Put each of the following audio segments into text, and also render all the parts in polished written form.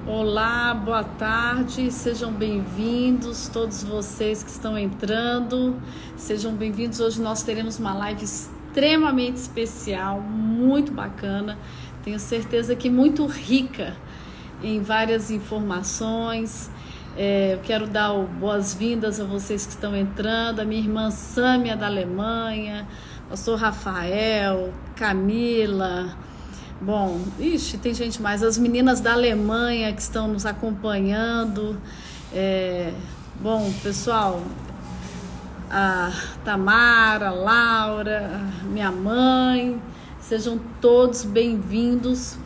Olá, boa tarde, sejam bem-vindos, todos vocês que estão entrando, sejam bem-vindos. Hoje nós teremos uma live extremamente especial, muito bacana, tenho certeza que muito rica em várias informações. Eu quero dar boas-vindas a vocês que estão entrando, a minha irmã Sâmia da Alemanha, pastor Rafael, Camila. Bom, tem gente mais, as meninas da Alemanha que estão nos acompanhando. Bom, pessoal, a Tamara, a Laura, minha mãe, sejam todos bem-vindos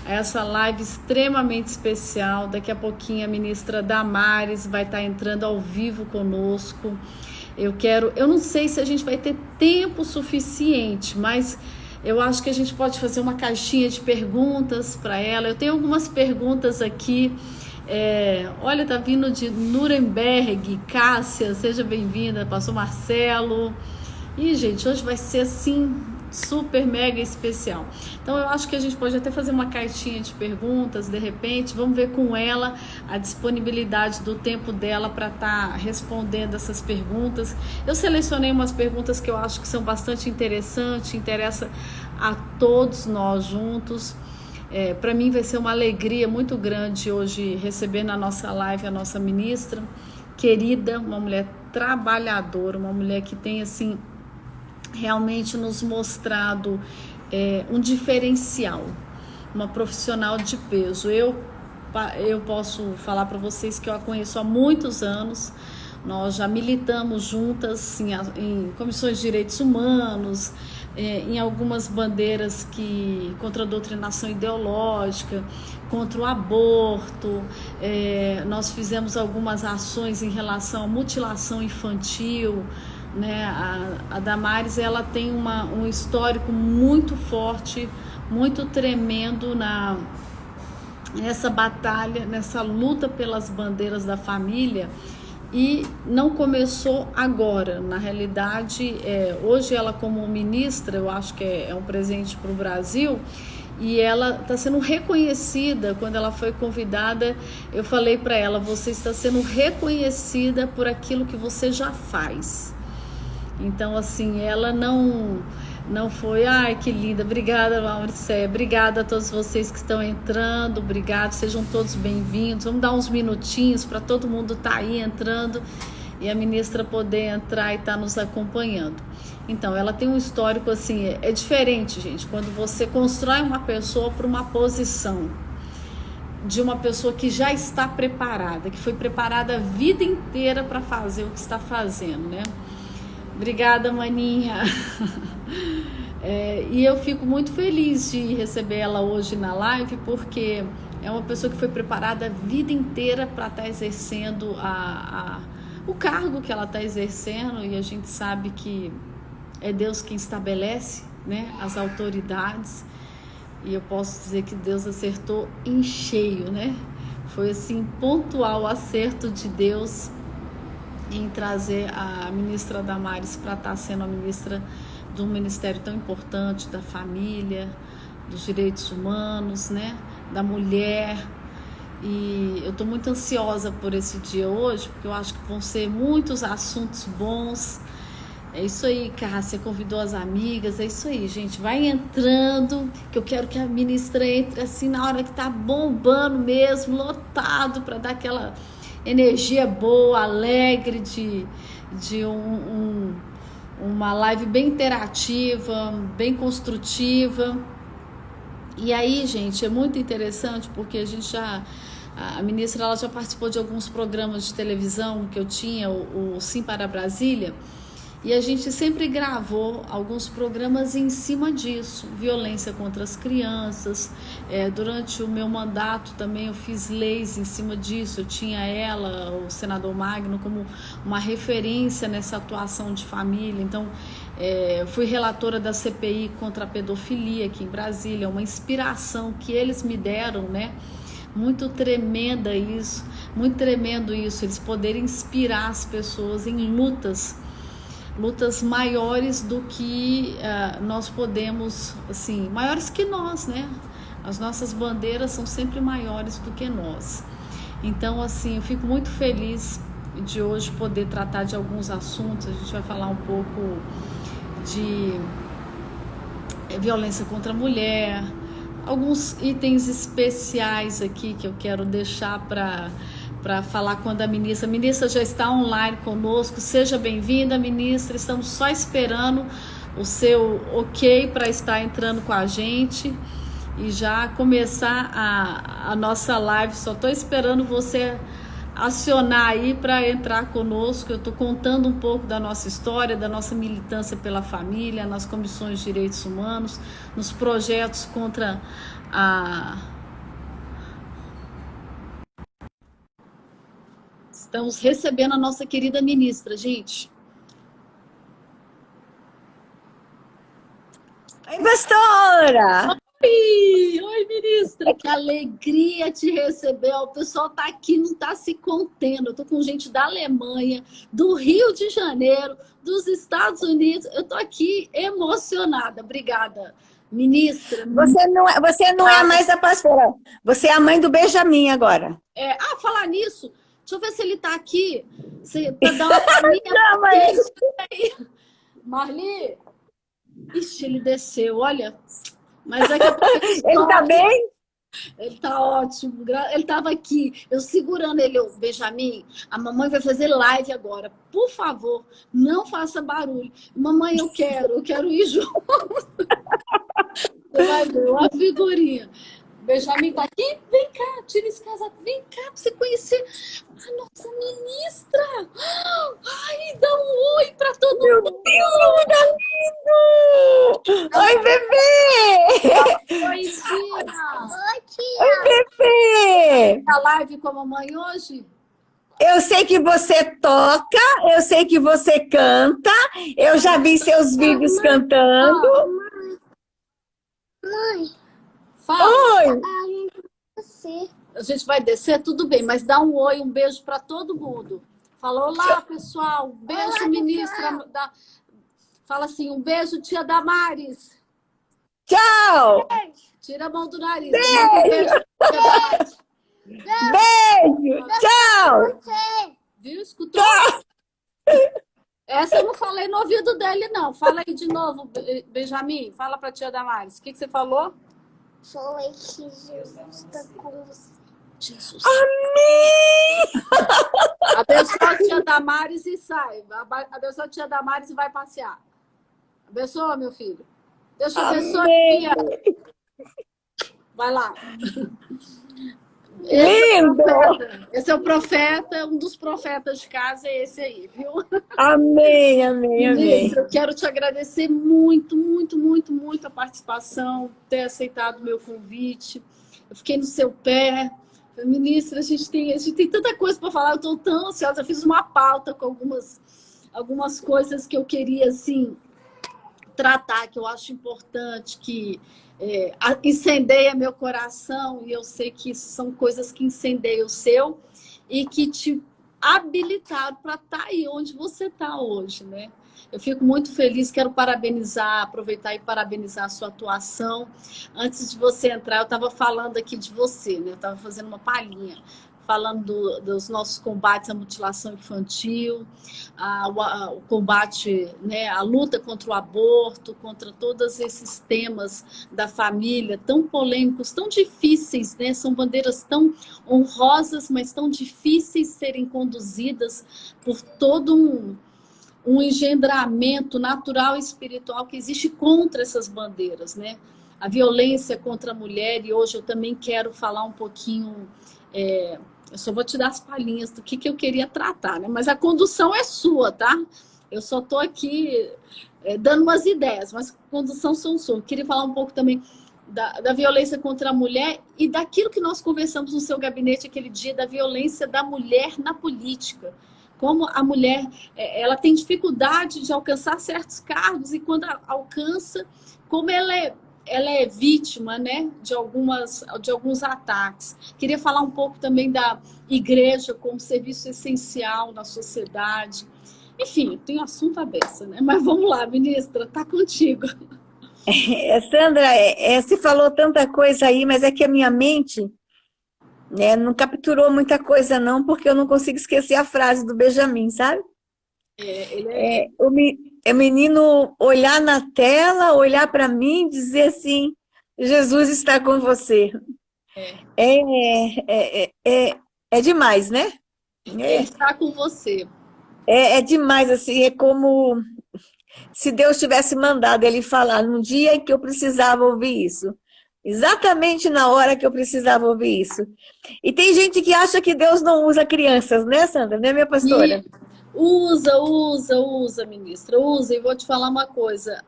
a essa live extremamente especial. Daqui a pouquinho a ministra Damares vai estar entrando ao vivo conosco. Eu não sei se a gente vai ter tempo suficiente, mas eu acho que a gente pode fazer uma caixinha de perguntas para ela. Eu tenho algumas perguntas aqui. Olha, tá vindo de Nuremberg, Cássia, seja bem-vinda, pastor Marcelo. E, gente, hoje vai ser assim, super mega especial. Então eu acho que a gente pode até fazer uma caixinha de perguntas, de repente, vamos ver com ela a disponibilidade do tempo dela para estar respondendo essas perguntas. Eu selecionei umas perguntas que eu acho que são bastante interessantes, interessa a todos nós juntos. Para mim vai ser uma alegria muito grande hoje receber na nossa live a nossa ministra querida, uma mulher trabalhadora, uma mulher que tem assim realmente nos mostrado um diferencial, uma profissional de peso. Eu posso falar para vocês que eu a conheço há muitos anos. Nós já militamos juntas em comissões de direitos humanos, em algumas bandeiras contra a doutrinação ideológica, contra o aborto. Nós fizemos algumas ações em relação à mutilação infantil, né? A Damares, ela tem um histórico muito forte, muito tremendo nessa batalha, nessa luta pelas bandeiras da família. E não começou agora, na realidade, hoje ela como ministra, eu acho que é um presente para o Brasil, e ela está sendo reconhecida. Quando ela foi convidada, eu falei para ela: você está sendo reconhecida por aquilo que você já faz. Então, assim, ela não foi, ai, que linda, obrigada, Mauricé, obrigada a todos vocês que estão entrando, obrigado, sejam todos bem-vindos. Vamos dar uns minutinhos para todo mundo estar aí entrando e a ministra poder entrar e estar nos acompanhando. Então, ela tem um histórico, assim, é diferente, gente, quando você constrói uma pessoa para uma posição de uma pessoa que já está preparada, que foi preparada a vida inteira para fazer o que está fazendo, né? Obrigada, maninha. E eu fico muito feliz de receber ela hoje na live, porque é uma pessoa que foi preparada a vida inteira para estar exercendo o cargo que ela está exercendo, e a gente sabe que é Deus quem estabelece, né, as autoridades, e eu posso dizer que Deus acertou em cheio, né? Foi assim, pontual o acerto de Deus em trazer a ministra Damares para estar sendo a ministra de um ministério tão importante, da família, dos direitos humanos, né, da mulher. E eu estou muito ansiosa por esse dia hoje, porque eu acho que vão ser muitos assuntos bons. É isso aí, Cássia convidou as amigas, é isso aí, gente, vai entrando, que eu quero que a ministra entre assim na hora que tá bombando mesmo, lotado, para dar aquela energia boa, alegre, de uma live bem interativa, bem construtiva. E aí, gente, é muito interessante, porque a ministra, ela já participou de alguns programas de televisão que eu tinha, o Sim para Brasília, e a gente sempre gravou alguns programas em cima disso, violência contra as crianças. Durante o meu mandato também eu fiz leis em cima disso. Eu tinha ela, o senador Magno, como uma referência nessa atuação de família. Então, fui relatora da CPI contra a pedofilia aqui em Brasília, uma inspiração que eles me deram, né? Muito tremenda isso, muito tremendo isso, eles poderem inspirar as pessoas em lutas maiores do que nós podemos, assim, maiores que nós, né? As nossas bandeiras são sempre maiores do que nós. Então, assim, eu fico muito feliz de hoje poder tratar de alguns assuntos. A gente vai falar um pouco de violência contra a mulher, alguns itens especiais aqui que eu quero deixar para falar quando a ministra já está online conosco. Seja bem-vinda, ministra. Estamos só esperando o seu ok para estar entrando com a gente e já começar a nossa live. Só estou esperando você acionar aí para entrar conosco. Eu estou contando um pouco da nossa história, da nossa militância pela família, nas comissões de direitos humanos, nos projetos contra a... Estamos recebendo a nossa querida ministra, gente. Oi, pastora! Oi, ministra, que alegria te receber. O pessoal está aqui, não está se contendo. Eu estou com gente da Alemanha, do Rio de Janeiro, dos Estados Unidos. Eu estou aqui emocionada. Obrigada, ministra. Você não é mais a pastora, você é a mãe do Benjamin agora. Falar nisso, deixa eu ver se ele está aqui, para dar uma palhinha. Marli, ixi, ele desceu, olha... Mas daqui a pouco ele tá bem? Ele tá ótimo. Ele tava aqui, eu segurando ele. Benjamin, a mamãe vai fazer live agora. Por favor, não faça barulho. Mamãe, eu quero ir junto. Você vai ver uma figurinha. Benjamin tá aqui? Vem cá, tira esse casaco. Vem cá pra você conhecer a nossa ministra. Ai, dá um oi pra todo mundo. Meu Deus, tá lindo! Oi, bebê! Oi, tia. Oi, tia. Oi, bebê! Tá live com a mamãe hoje? Eu sei que você toca, eu sei que você canta, eu já vi seus vídeos cantando. Mãe. Fala. Oi! A gente vai descer, tudo bem, mas dá um oi, um beijo para todo mundo. Fala, olá, pessoal. Beijo, olá, ministra. Fala assim, um beijo, tia Damares. Tchau! Tira a mão do nariz. Beijo! Beijo! Tchau! Viu? Escutou? Essa eu não falei no ouvido dele, não. Fala aí de novo, Benjamin. Fala para tia Damares. O que você falou? Falei que Jesus está com você. Jesus. Amém! Abençoa a tia Damares e sai. Abençoa a tia Damares e vai passear. Abençoa, meu filho. Deus te abençoe, Pia. Vai lá. Lindo! Esse é o profeta, um dos profetas de casa é esse aí, viu? Amém, amém, amém. Eu quero te agradecer muito, muito, muito, muito a participação, ter aceitado o meu convite. Eu fiquei no seu pé. Ministra, a gente tem tanta coisa para falar, eu estou tão ansiosa. Eu fiz uma pauta com algumas coisas que eu queria, assim, tratar, que eu acho importante, que incendeia meu coração, e eu sei que são coisas que incendeiam o seu e que te habilitaram para estar aí onde você está hoje, né? Eu fico muito feliz, quero parabenizar, aproveitar e parabenizar a sua atuação. Antes de você entrar, eu estava falando aqui de você, né? Eu estava fazendo uma palhinha, falando dos nossos combates à mutilação infantil, o combate, né, a luta contra o aborto, contra todos esses temas da família, tão polêmicos, tão difíceis, né? São bandeiras tão honrosas, mas tão difíceis de serem conduzidas por todo um engendramento natural e espiritual que existe contra essas bandeiras, né? A violência contra a mulher, e hoje eu também quero falar um pouquinho... eu só vou te dar as palhinhas do que eu queria tratar, né? Mas a condução é sua, tá? Eu só estou aqui dando umas ideias, mas a condução são suas. Eu queria falar um pouco também da violência contra a mulher e daquilo que nós conversamos no seu gabinete aquele dia, da violência da mulher na política. Como a mulher ela tem dificuldade de alcançar certos cargos e quando alcança, como ela é vítima, né, de alguns ataques. Queria falar um pouco também da igreja como serviço essencial na sociedade. Enfim, tem assunto à beça, né? Mas vamos lá, ministra, tá contigo. Sandra, você falou tanta coisa aí, mas é que a minha mente, né, não capturou muita coisa não, porque eu não consigo esquecer a frase do Benjamin, sabe? Ele é, É, o menino olhar na tela, olhar para mim e dizer assim, Jesus está com você. é, É demais, né? ele É, está com você. é demais, assim, é como se Deus tivesse mandado ele falar num dia em que eu precisava ouvir isso. Exatamente na hora que eu precisava ouvir isso. E tem gente que acha que Deus não usa crianças, né, Sandra? Né, minha E pastora? usa, ministra, usa. E vou te falar uma coisa.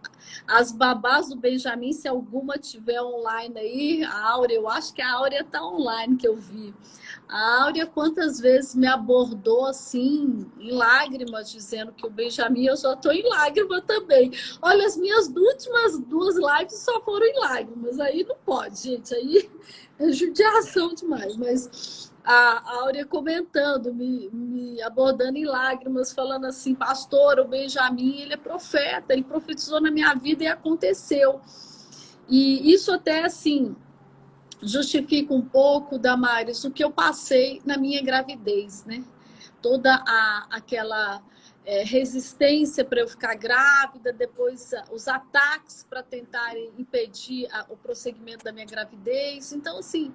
As babás do Benjamin, se alguma tiver online aí, a Áurea, eu acho que a Áurea está online, que eu vi. A Áurea, quantas vezes me abordou assim, em lágrimas, dizendo que o Benjamin, eu já estou em lágrima também. Olha, as minhas últimas duas lives só foram em lágrimas. Aí não pode, gente. Aí é judiação demais. Mas a Áurea comentando, me abordando em lágrimas, falando assim, pastor, o Benjamin, ele é profeta, ele profetizou na minha vida e aconteceu. E isso até, assim, justifica um pouco, Damares, o que eu passei na minha gravidez, né? Toda aquela resistência para eu ficar grávida, depois os ataques para tentarem impedir o prosseguimento da minha gravidez. Então, assim,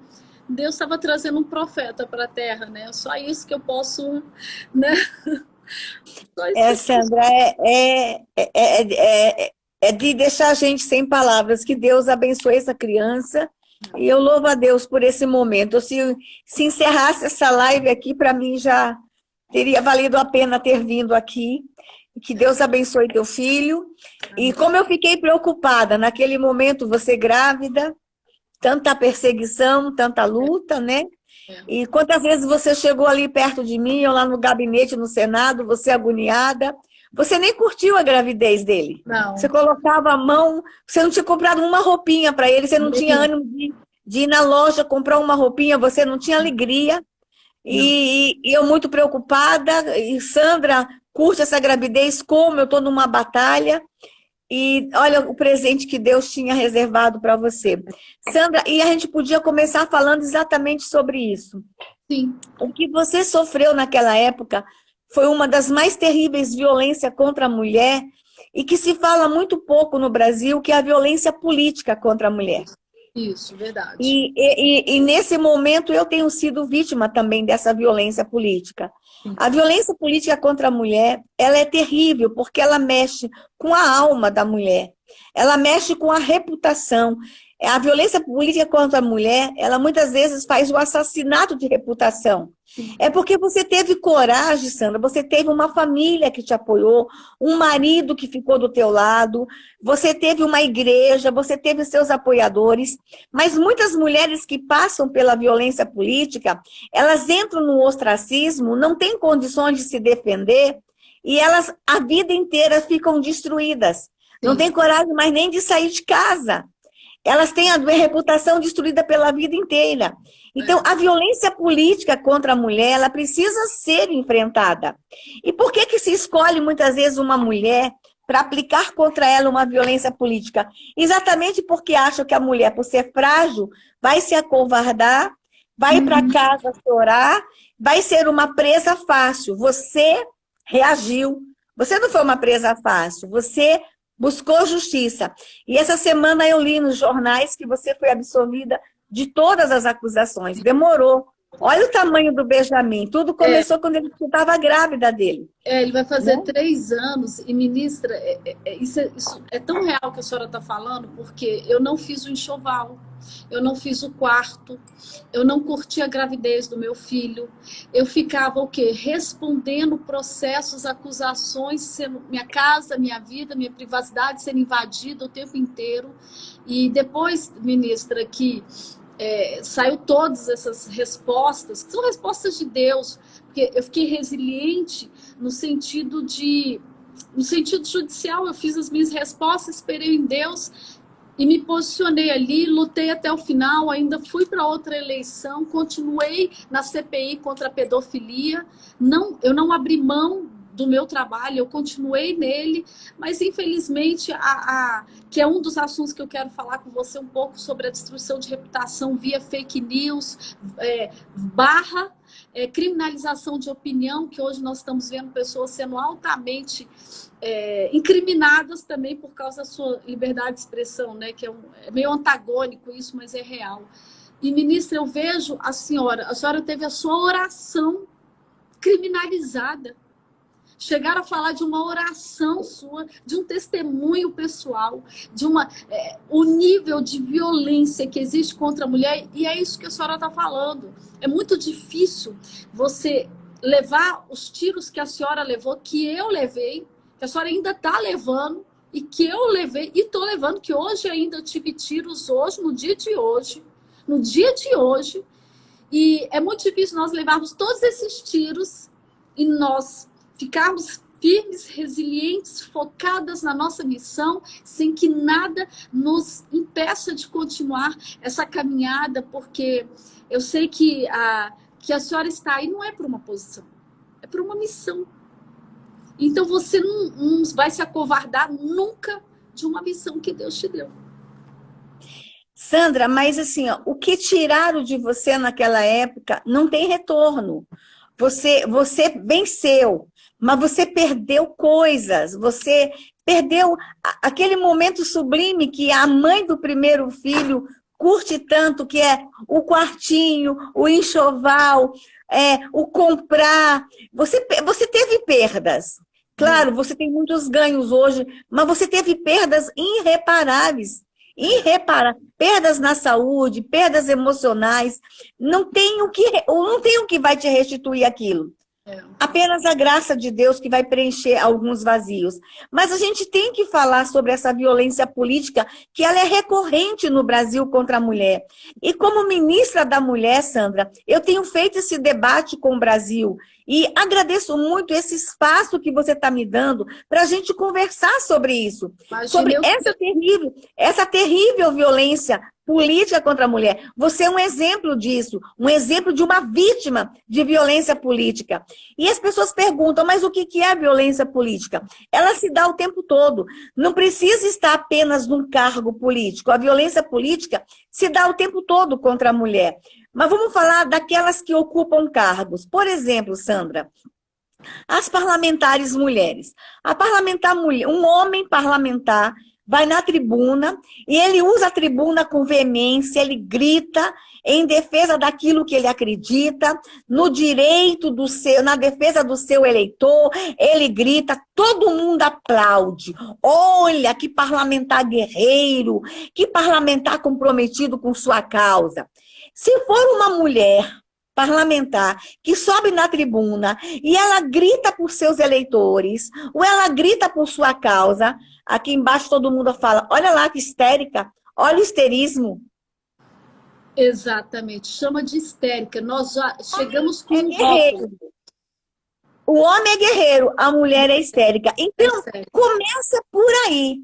Deus estava trazendo um profeta para a Terra, né? Só isso que eu posso, né? Só isso que eu posso. Sandra, é de deixar a gente sem palavras. Que Deus abençoe essa criança. E eu louvo a Deus por esse momento. Se encerrasse essa live aqui, para mim já teria valido a pena ter vindo aqui. Que Deus abençoe teu filho. E como eu fiquei preocupada naquele momento, você grávida, tanta perseguição, tanta luta, né? E quantas vezes você chegou ali perto de mim, ou lá no gabinete, no Senado, você agoniada, você nem curtiu a gravidez dele. Não. Você colocava a mão, você não tinha comprado uma roupinha para ele, você não tinha ânimo de ir na loja comprar uma roupinha, você não tinha alegria. E eu muito preocupada, e Sandra curte essa gravidez, como eu estou numa batalha. E olha o presente que Deus tinha reservado para você. Sandra, e a gente podia começar falando exatamente sobre isso. Sim. O que você sofreu naquela época foi uma das mais terríveis violências contra a mulher e que se fala muito pouco no Brasil, que é a violência política contra a mulher. Isso, verdade. E nesse momento eu tenho sido vítima também dessa violência política. A violência política contra a mulher, ela é terrível, porque ela mexe com a alma da mulher, ela mexe com a reputação. A violência política contra a mulher, ela muitas vezes faz o assassinato de reputação. É porque você teve coragem, Sandra, você teve uma família que te apoiou, um marido que ficou do teu lado, você teve uma igreja, você teve seus apoiadores, mas muitas mulheres que passam pela violência política, elas entram no ostracismo, não têm condições de se defender, e elas a vida inteira ficam destruídas. Não têm coragem mais nem de sair de casa. Elas têm a reputação destruída pela vida inteira. Então, a violência política contra a mulher, ela precisa ser enfrentada. E por que que se escolhe muitas vezes uma mulher para aplicar contra ela uma violência política? Exatamente porque acham que a mulher, por ser frágil, vai se acovardar, vai para casa chorar, vai ser uma presa fácil. Você reagiu. Você não foi uma presa fácil, você buscou justiça. E essa semana eu li nos jornais que você foi absolvida de todas as acusações. Demorou. Olha o tamanho do Benjamin. Tudo começou quando ele estava grávida dele. Ele vai fazer 3 anos. E, ministra, isso é tão real que a senhora está falando, porque eu não fiz o enxoval, eu não fiz o quarto, eu não curti a gravidez do meu filho. Eu ficava o quê? Respondendo processos, acusações, sendo minha casa, minha vida, minha privacidade sendo invadida o tempo inteiro. E depois, ministra, que saiu todas essas respostas, que são respostas de Deus, porque eu fiquei resiliente no sentido judicial, eu fiz as minhas respostas, esperei em Deus e me posicionei ali, lutei até o final, ainda fui para outra eleição, continuei na CPI contra a pedofilia, eu não abri mão do meu trabalho, eu continuei nele, mas infelizmente, que é um dos assuntos que eu quero falar com você um pouco sobre a destruição de reputação via fake news, barra criminalização de opinião, que hoje nós estamos vendo pessoas sendo altamente incriminadas também por causa da sua liberdade de expressão, né? Que é meio antagônico isso, mas é real. E, ministra, eu vejo a senhora teve a sua oração criminalizada. Chegaram a falar de uma oração sua, de um testemunho pessoal, de o nível de violência que existe contra a mulher, e é isso que a senhora está falando. É muito difícil você levar os tiros que a senhora levou, que eu levei, que a senhora ainda está levando, e que eu levei, e estou levando, que hoje ainda eu tive tiros hoje, no dia de hoje, e é muito difícil nós levarmos todos esses tiros e nós ficarmos firmes, resilientes, focadas na nossa missão, sem que nada nos impeça de continuar essa caminhada, porque eu sei que a senhora está aí não é por uma posição, é por uma missão. Então você não vai se acovardar nunca de uma missão que Deus te deu. Sandra, mas assim, ó, o que tiraram de você naquela época não tem retorno. Você venceu, mas você perdeu coisas, você perdeu aquele momento sublime que a mãe do primeiro filho curte tanto, que é o quartinho, o enxoval, o comprar. Você teve perdas. Claro, você tem muitos ganhos hoje, mas você teve perdas irreparáveis. Perdas na saúde, perdas emocionais, não tem o que vai te restituir aquilo. Apenas a graça de Deus que vai preencher alguns vazios. Mas a gente tem que falar sobre essa violência política, que ela é recorrente no Brasil contra a mulher. E como ministra da mulher, Sandra, eu tenho feito esse debate com o Brasil. E agradeço muito esse espaço que você está me dando para a gente conversar sobre isso. Sobre essa terrível violência política contra a mulher. Você é um exemplo disso, um exemplo de uma vítima de violência política. E as pessoas perguntam, mas o que é a violência política? Ela se dá o tempo todo. Não precisa estar apenas num cargo político. A violência política se dá o tempo todo contra a mulher. Mas vamos falar daquelas que ocupam cargos. Por exemplo, Sandra, as parlamentares mulheres. A parlamentar mulher, um homem parlamentar vai na tribuna e ele usa a tribuna com veemência, ele grita em defesa daquilo que ele acredita, no direito na defesa do seu eleitor, ele grita, todo mundo aplaude. Olha, que parlamentar guerreiro, que parlamentar comprometido com sua causa. Se for uma mulher parlamentar que sobe na tribuna e ela grita por seus eleitores, ou ela grita por sua causa, aqui embaixo todo mundo fala, olha lá que histérica, olha o histerismo. Exatamente, chama de histérica. Nós já chegamos com um rótulo. O homem é guerreiro, a mulher é histérica. Então, começa por aí.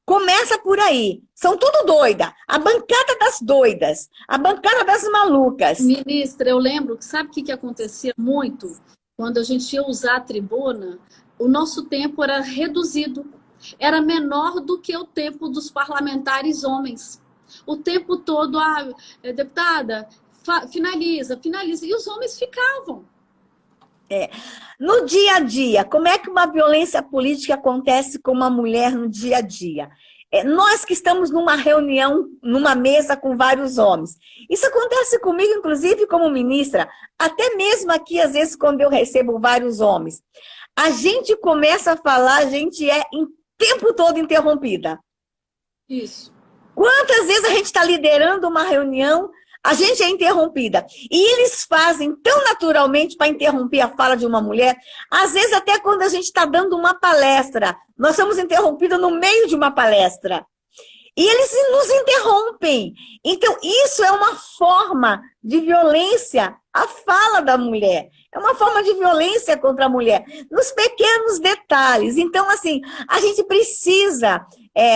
Começa por aí. São tudo doida. A bancada das doidas. A bancada das malucas. Ministra, eu lembro, sabe o que acontecia muito? Quando a gente ia usar a tribuna, o nosso tempo era reduzido. Era menor do que o tempo dos parlamentares homens. O tempo todo, deputada, finaliza. E os homens ficavam. No dia a dia, como é que uma violência política acontece com uma mulher no dia a dia? Nós que estamos numa reunião, numa mesa com vários homens. Isso acontece comigo, inclusive, como ministra, até mesmo aqui, às vezes, quando eu recebo vários homens. A gente começa a falar, a gente é o tempo todo interrompida. Isso. Quantas vezes a gente está liderando uma reunião, a gente é interrompida. E eles fazem tão naturalmente para interromper a fala de uma mulher, às vezes até quando a gente está dando uma palestra, nós somos interrompidos no meio de uma palestra. E eles nos interrompem. Então, isso é uma forma de violência à fala da mulher. É uma forma de violência contra a mulher, nos pequenos detalhes. Então, assim, a gente precisa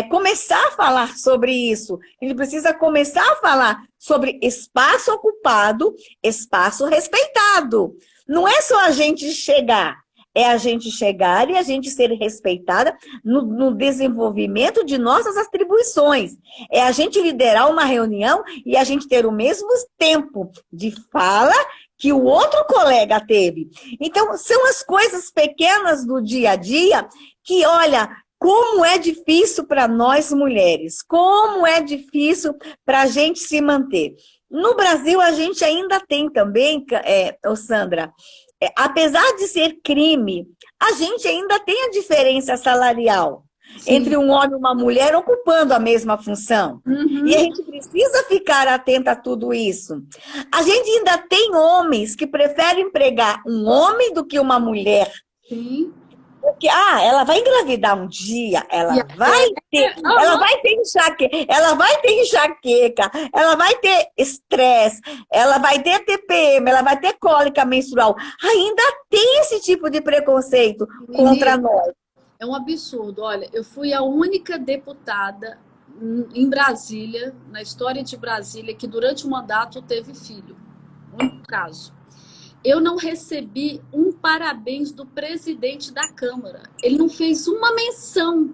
começar a falar sobre isso. A gente precisa começar a falar sobre espaço ocupado, espaço respeitado. Não é só a gente chegar, é a gente chegar e a gente ser respeitada no desenvolvimento de nossas atribuições. É a gente liderar uma reunião e a gente ter o mesmo tempo de fala que o outro colega teve. Então, são as coisas pequenas do dia a dia que, olha, como é difícil para nós mulheres, como é difícil para a gente se manter. No Brasil, a gente ainda tem também, Sandra, apesar de ser crime, a gente ainda tem a diferença salarial. Sim. Entre um homem e uma mulher ocupando a mesma função. Uhum. E a gente precisa ficar atenta a tudo isso. A gente ainda tem homens que preferem empregar um homem do que uma mulher. Sim. Porque, ela vai engravidar um dia, ela vai ter enxaqueca, ela vai ter estresse, ela vai ter TPM, ela vai ter cólica menstrual. Ainda tem esse tipo de preconceito contra nós. É um absurdo. Olha, eu fui a única deputada em Brasília, na história de Brasília, que durante o mandato teve filho. O único caso. Eu não recebi um parabéns do presidente da Câmara. Ele não fez uma menção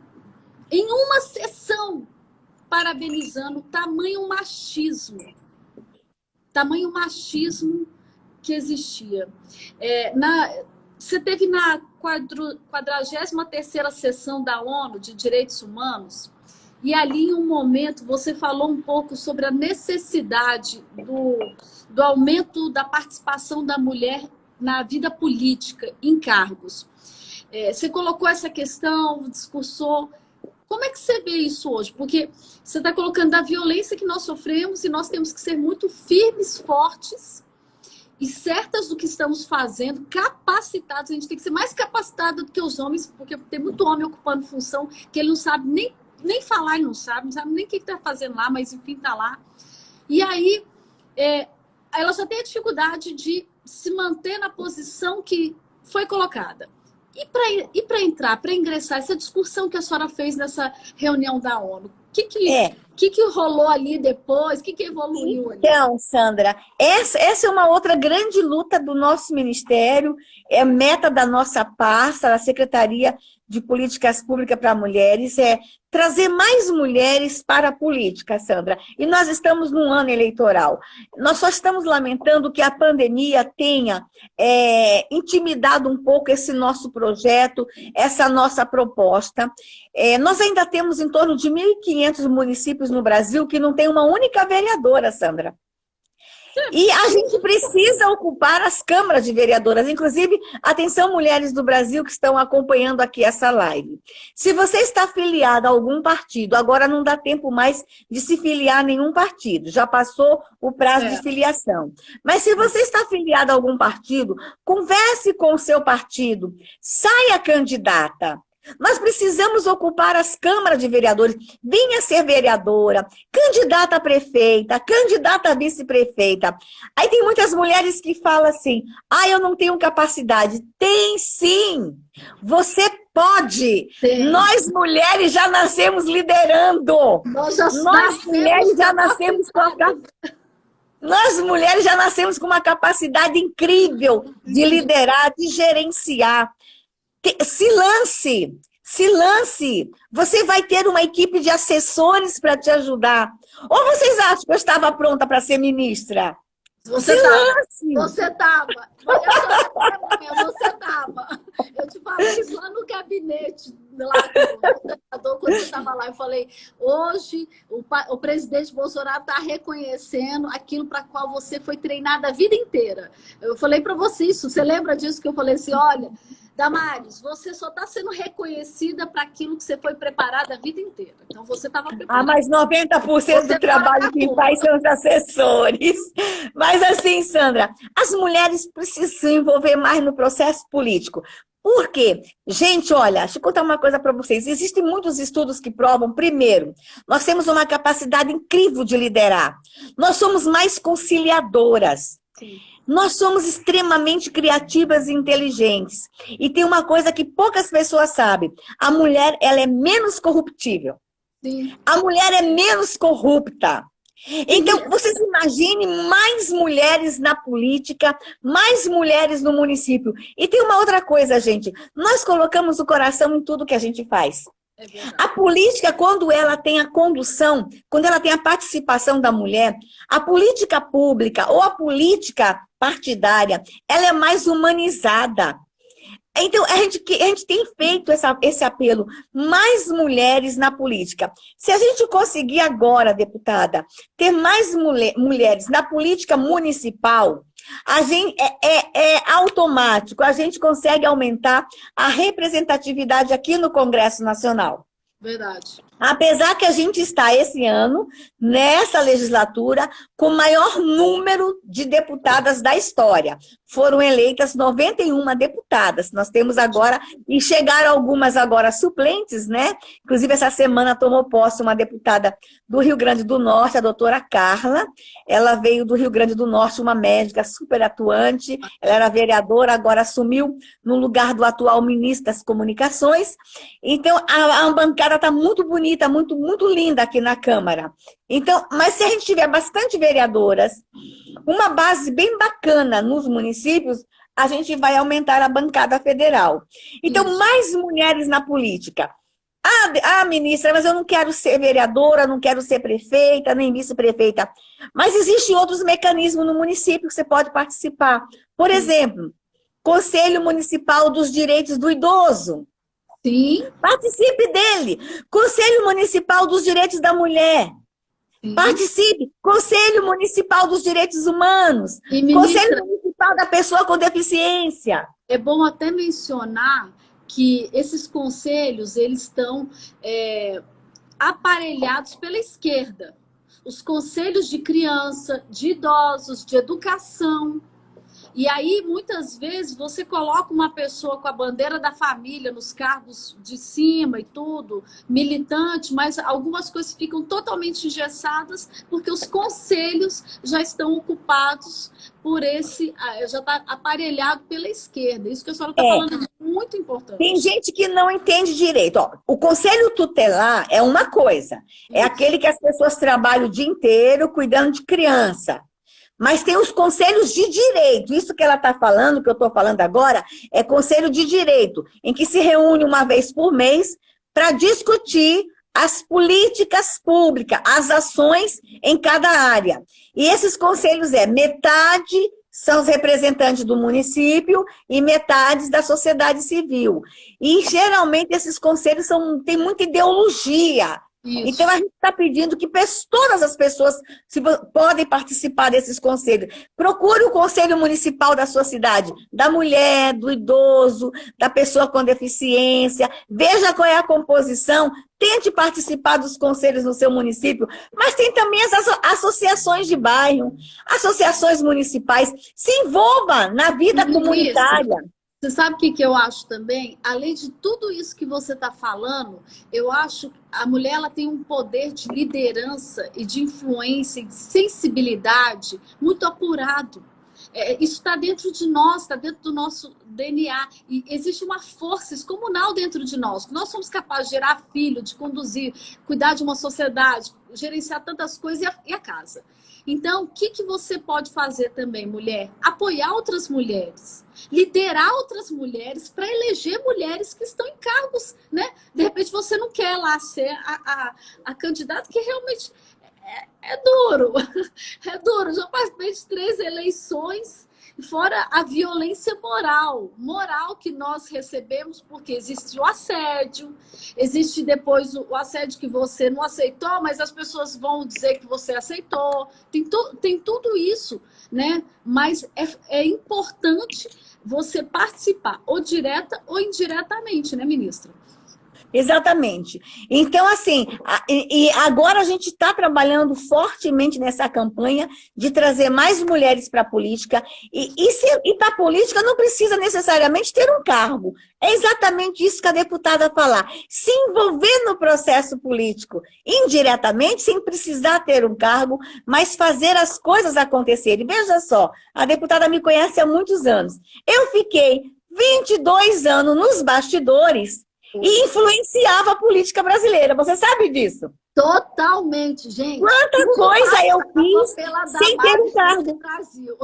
em uma sessão parabenizando tamanho machismo que existia. Você teve na 43ª sessão da ONU de Direitos Humanos, e ali em um momento você falou um pouco sobre a necessidade do aumento da participação da mulher na vida política, em cargos. Você colocou essa questão, discursou. Como é que você vê isso hoje? Porque você está colocando a violência que nós sofremos e nós temos que ser muito firmes, fortes e certas do que estamos fazendo, capacitados. A gente tem que ser mais capacitado do que os homens, porque tem muito homem ocupando função que ele não sabe nem falar, ele não sabe nem o que está fazendo lá, mas enfim, está lá. E aí, ela já tem a dificuldade de se manter na posição que foi colocada. E para ingressar, essa discussão que a senhora fez nessa reunião da ONU, o que rolou ali depois? O que evoluiu ali? Então, Sandra, essa é uma outra grande luta do nosso ministério, é meta da nossa pasta, da Secretaria de Políticas Públicas para Mulheres, é trazer mais mulheres para a política, Sandra. E nós estamos num ano eleitoral. Nós só estamos lamentando que a pandemia tenha intimidado um pouco esse nosso projeto, essa nossa proposta. Nós ainda temos em torno de 1.500 municípios no Brasil que não tem uma única vereadora, Sandra. E a gente precisa ocupar as câmaras de vereadoras. Inclusive, atenção, mulheres do Brasil que estão acompanhando aqui essa live. Se você está filiada a algum partido, agora não dá tempo mais de se filiar a nenhum partido. Já passou o prazo de filiação. Mas se você está filiada a algum partido, converse com o seu partido. Saia candidata. Nós precisamos ocupar as câmaras de vereadores. Venha ser vereadora, candidata a prefeita, candidata a vice-prefeita. Aí tem muitas mulheres que falam assim, eu não tenho capacidade. Tem sim! Você pode! Sim. Nós mulheres já nascemos liderando! Nós mulheres já nascemos Nós mulheres já nascemos com uma capacidade incrível de liderar, de gerenciar. Se lance. Você vai ter uma equipe de assessores para te ajudar. Ou vocês acham que eu estava pronta para ser ministra? Você estava. Eu te falei isso lá no gabinete, lá do senador, quando você estava lá. Eu falei, hoje o presidente Bolsonaro está reconhecendo aquilo para qual você foi treinada a vida inteira. Eu falei para você isso. Você lembra disso que eu falei assim, olha... Damares, você só está sendo reconhecida para aquilo que você foi preparada a vida inteira. Então, você estava preparada. Mas 90% do trabalho que faz são os assessores. Mas assim, Sandra, as mulheres precisam se envolver mais no processo político. Por quê? Gente, olha, deixa eu contar uma coisa para vocês. Existem muitos estudos que provam, primeiro, nós temos uma capacidade incrível de liderar. Nós somos mais conciliadoras. Sim. Nós somos extremamente criativas e inteligentes. E tem uma coisa que poucas pessoas sabem. A mulher, ela é menos corruptível. Sim. A mulher é menos corrupta. Então, vocês imaginem mais mulheres na política, mais mulheres no município. E tem uma outra coisa, gente. Nós colocamos o coração em tudo que a gente faz. É verdade. A política, quando ela tem a condução, quando ela tem a participação da mulher, a política pública ou a política partidária, ela é mais humanizada. Então, a gente tem feito esse apelo, mais mulheres na política. Se a gente conseguir agora, deputada, ter mais mulheres na política municipal, é automático, a gente consegue aumentar a representatividade aqui no Congresso Nacional. Verdade. Apesar que a gente está esse ano, nessa legislatura, com o maior número de deputadas da história. Foram eleitas 91 deputadas. Nós temos agora, e chegaram algumas agora suplentes, né? Inclusive, essa semana tomou posse uma deputada do Rio Grande do Norte, a doutora Carla. Ela veio do Rio Grande do Norte, uma médica super atuante. Ela era vereadora, agora assumiu no lugar do atual ministro das Comunicações. Então, a bancada está muito bonita, muito, muito linda aqui na Câmara. Então, mas se a gente tiver bastante vereadoras, uma base bem bacana nos municípios, a gente vai aumentar a bancada federal. Então, mais mulheres na política. Ministra, mas eu não quero ser vereadora, não quero ser prefeita, nem vice-prefeita. Mas existem outros mecanismos no município que você pode participar. Por exemplo, Conselho Municipal dos Direitos do Idoso. Sim. Participe dele. Conselho Municipal dos Direitos da Mulher. Sim. Participe. Conselho Municipal dos Direitos Humanos. E, ministra, Conselho Municipal da Pessoa com Deficiência. É bom até mencionar que esses conselhos, eles estão aparelhados pela esquerda. Os conselhos de criança, de idosos, de educação. E aí, muitas vezes, você coloca uma pessoa com a bandeira da família nos cargos de cima e tudo, militante, mas algumas coisas ficam totalmente engessadas porque os conselhos já estão ocupados por já está aparelhado pela esquerda. Isso que a senhora está falando é muito importante. Tem gente que não entende direito. Ó, o conselho tutelar é uma coisa. É aquele que as pessoas trabalham o dia inteiro cuidando de criança. Mas tem os conselhos de direito. Isso que ela está falando, que eu estou falando agora, é conselho de direito, em que se reúne uma vez por mês para discutir as políticas públicas, as ações em cada área. E esses conselhos metade são os representantes do município e metade da sociedade civil. E, geralmente, esses conselhos têm muita ideologia. Isso. Então, a gente está pedindo que todas as pessoas podem participar desses conselhos. Procure o conselho municipal da sua cidade, da mulher, do idoso, da pessoa com deficiência. Veja qual é a composição. Tente participar dos conselhos no seu município. Mas tem também as associações de bairro, associações municipais. Se envolva na vida comunitária. Você sabe o que eu acho também? Além de tudo isso que você está falando, eu acho que a mulher ela tem um poder de liderança e de influência e de sensibilidade muito apurado. Isso está dentro de nós, está dentro do nosso DNA. E existe uma força descomunal dentro de nós. Nós somos capazes de gerar filho, de conduzir, cuidar de uma sociedade, gerenciar tantas coisas e a casa. Então, o que você pode fazer também, mulher? Apoiar outras mulheres, liderar outras mulheres para eleger mulheres que estão em cargos, né? De repente você não quer lá ser a candidata, que realmente é duro. É duro. Já participei de 3 eleições, fora a violência moral que nós recebemos, porque existe o assédio, existe depois o assédio que você não aceitou, mas as pessoas vão dizer que você aceitou. Tem tudo isso, né? Mas é importante você participar, ou direta ou indiretamente, né, ministra? Exatamente. Então, assim, e agora a gente está trabalhando fortemente nessa campanha de trazer mais mulheres para a política. E para a política não precisa necessariamente ter um cargo. É exatamente isso que a deputada falar. Se envolver no processo político indiretamente, sem precisar ter um cargo, mas fazer as coisas acontecerem. Veja só, a deputada me conhece há muitos anos. Eu fiquei 22 anos nos bastidores e influenciava a política brasileira. Você sabe disso? Totalmente, gente. Quanta Tudo coisa eu fiz pela sem ter um Damares do cargo. Brasil.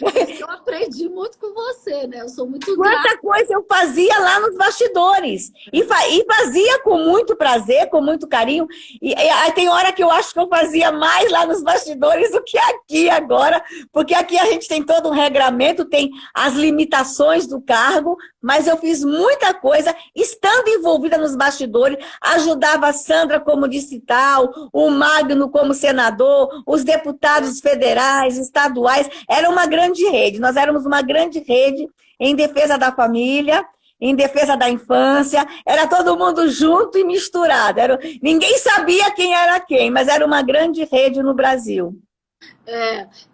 Mas eu aprendi muito com você, né? Eu sou muito grata. Quanta coisa eu fazia lá nos bastidores. E fazia com muito prazer, com muito carinho. E aí tem hora que eu acho que eu fazia mais lá nos bastidores do que aqui agora, porque aqui a gente tem todo um regramento, tem as limitações do cargo, mas eu fiz muita coisa estando envolvida nos bastidores, ajudava a Sandra como distrital, o Magno como senador, os deputados federais, estaduais. Era uma grande rede, nós éramos uma grande rede em defesa da família, em defesa da infância, era todo mundo junto e misturado. Ninguém sabia quem era quem, mas era uma grande rede no Brasil.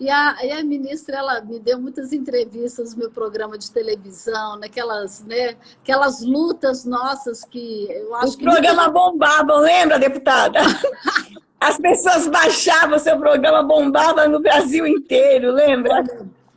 E a ministra, ela me deu muitas entrevistas no meu programa de televisão, naquelas, né, aquelas lutas nossas que eu acho que... Os programas bombavam, lembra, deputada? As pessoas baixavam, seu programa bombava no Brasil inteiro, lembra?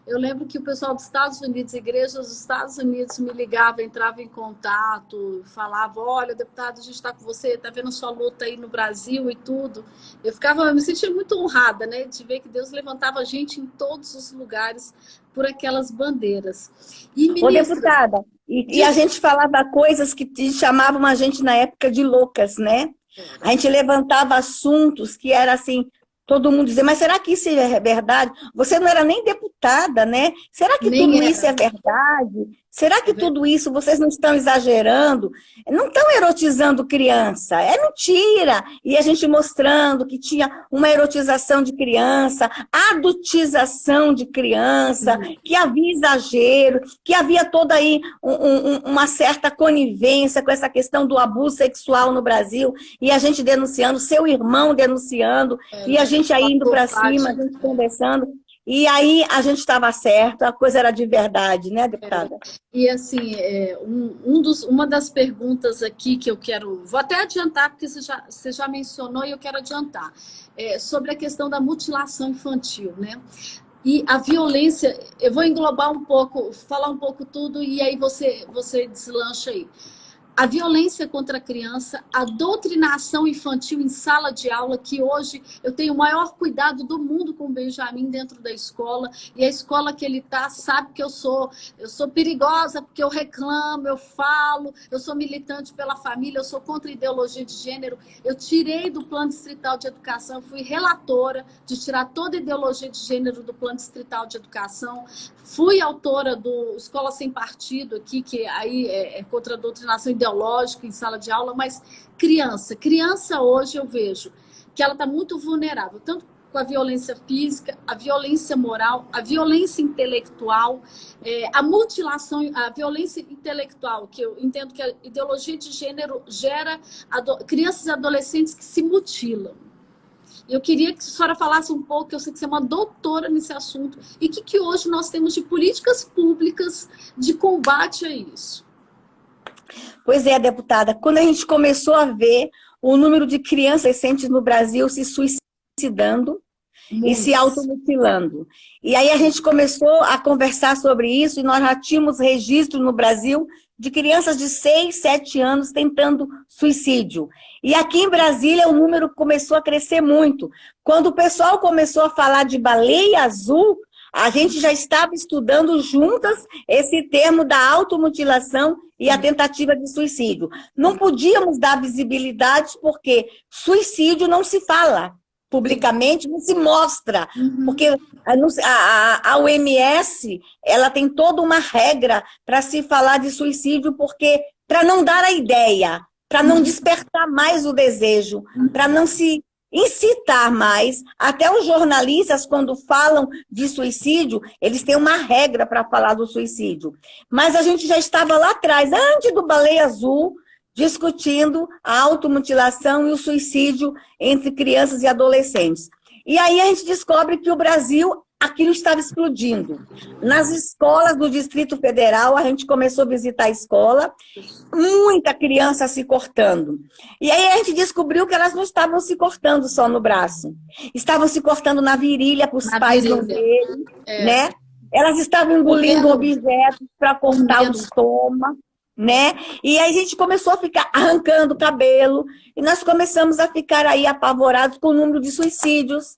Eu lembro que o pessoal dos Estados Unidos, igrejas dos Estados Unidos me ligava, entrava em contato, falava, olha, deputado, a gente está com você, está vendo sua luta aí no Brasil e tudo. Eu me sentia muito honrada, né, de ver que Deus levantava a gente em todos os lugares por aquelas bandeiras. E, ministra, deputada, e a gente falava coisas que chamavam a gente na época de loucas, né? A gente levantava assuntos que era assim... Todo mundo dizia, mas será que isso é verdade? Você não era nem deputada, né? Será que tudo isso é verdade? Será que tudo isso, vocês não estão exagerando? Não estão erotizando criança, é mentira. E a gente mostrando que tinha uma erotização de criança, adultização de criança, que havia exagero, que havia toda aí uma certa conivência com essa questão do abuso sexual no Brasil, e a gente denunciando, seu irmão denunciando, e a gente aí indo para cima, a gente conversando. E aí a gente estava certo, a coisa era de verdade, né, deputada? E assim, uma das perguntas aqui que eu quero... Vou até adiantar, porque você já mencionou e eu quero adiantar. Sobre a questão da mutilação infantil, né? E a violência, eu vou englobar um pouco, falar um pouco tudo, e aí você deslancha aí. A violência contra a criança, a doutrinação infantil em sala de aula, que hoje eu tenho o maior cuidado do mundo com o Benjamin dentro da escola, e a escola que ele está sabe que eu sou perigosa, porque eu reclamo, eu falo, eu sou militante pela família, eu sou contra a ideologia de gênero. Eu tirei do Plano Distrital de Educação, fui relatora de tirar toda a ideologia de gênero do Plano Distrital de Educação, fui autora do Escola Sem Partido aqui, que aí é contra a doutrinação ideológica em sala de aula, mas criança hoje eu vejo que ela está muito vulnerável, tanto com a violência física, a violência moral, a violência intelectual, a mutilação, a violência intelectual, que eu entendo que a ideologia de gênero gera crianças e adolescentes que se mutilam. Eu queria que a senhora falasse um pouco, eu sei que você é uma doutora nesse assunto, e que hoje nós temos de políticas públicas de combate a isso. Pois é, deputada, quando a gente começou a ver o número de crianças e adolescentes no Brasil se suicidando e se automutilando. E aí a gente começou a conversar sobre isso, e nós já tínhamos registro no Brasil de crianças de 6, 7 anos tentando suicídio. E aqui em Brasília o número começou a crescer muito. Quando o pessoal começou a falar de baleia azul, a gente já estava estudando juntas esse termo da automutilação e a tentativa de suicídio. Não podíamos dar visibilidade porque suicídio não se fala publicamente, não se mostra, porque a OMS ela tem toda uma regra para se falar de suicídio, porque para não dar a ideia, para não despertar mais o desejo, para não se incitar mais. Até os jornalistas, quando falam de suicídio, eles têm uma regra para falar do suicídio. Mas a gente já estava lá atrás, antes do Baleia Azul, discutindo a automutilação e o suicídio entre crianças e adolescentes. E aí a gente descobre que o Brasil, aquilo estava explodindo. Nas escolas do Distrito Federal, a gente começou a visitar a escola, muita criança se cortando. E aí a gente descobriu que elas não estavam se cortando só no braço, estavam se cortando na virilha para os pais não verem, né? Elas estavam engolindo objetos para cortar o estômago. né? E aí a gente começou a ficar arrancando o cabelo, e nós começamos a ficar aí apavorados com o número de suicídios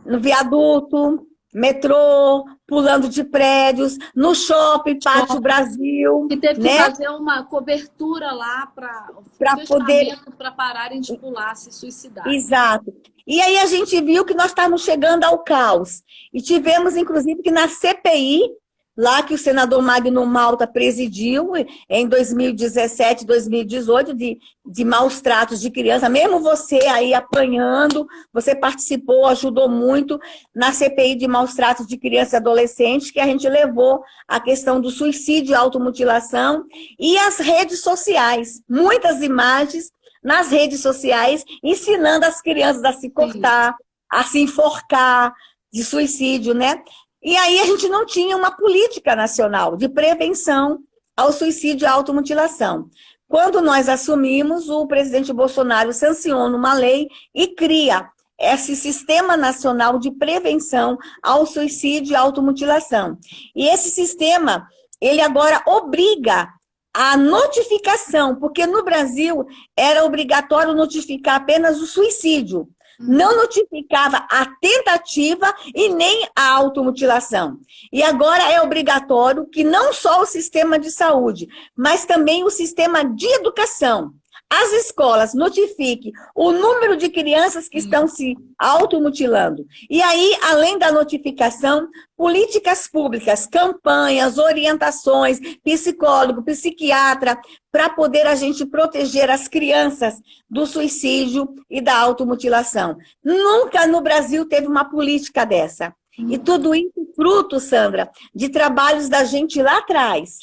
no viaduto, metrô, pulando de prédios, no shopping, Pátio Brasil, Que teve que né? fazer uma cobertura lá para Para poder. para pararem de pular, se suicidar. Exato. E aí a gente viu que nós estávamos chegando ao caos. E tivemos, inclusive, que na CPI, lá que o senador Magno Malta presidiu, em 2017, 2018, de maus tratos de criança, mesmo você aí apanhando, você participou, ajudou muito na CPI de maus tratos de criança e adolescente, que a gente levou a questão do suicídio e automutilação, e as redes sociais, muitas imagens nas redes sociais, ensinando as crianças a se cortar, a se enforcar, de suicídio, né? E aí a gente não tinha uma política nacional de prevenção ao suicídio e à automutilação. Quando nós assumimos, o presidente Bolsonaro sanciona uma lei e cria esse Sistema Nacional de Prevenção ao Suicídio e à Automutilação. E esse sistema, ele agora obriga a notificação, porque no Brasil era obrigatório notificar apenas o suicídio. Não notificava a tentativa e nem a automutilação. E agora é obrigatório que não só o sistema de saúde, mas também o sistema de educação, as escolas notifiquem o número de crianças que estão se automutilando. E aí, além da notificação, políticas públicas, campanhas, orientações, psicólogo, psiquiatra, para poder a gente proteger as crianças do suicídio e da automutilação. Nunca no Brasil teve uma política dessa. E tudo isso fruto, Sandra, de trabalhos da gente lá atrás.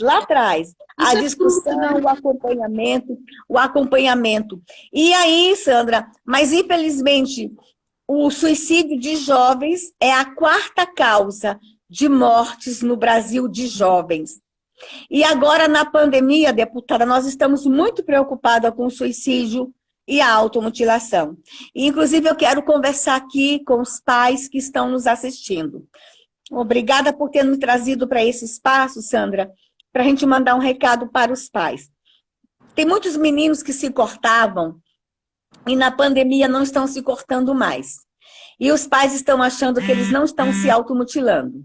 A discussão, o acompanhamento. E aí, Sandra, mas infelizmente, o suicídio de jovens é a quarta causa de mortes no Brasil de jovens. E agora, na pandemia, deputada, nós estamos muito preocupadas com o suicídio e a automutilação. E, inclusive, eu quero conversar aqui com os pais que estão nos assistindo. Obrigada por ter me trazido para esse espaço, Sandra, para a gente mandar um recado para os pais. Tem muitos meninos que se cortavam e na pandemia não estão se cortando mais. E os pais estão achando que eles não estão se automutilando.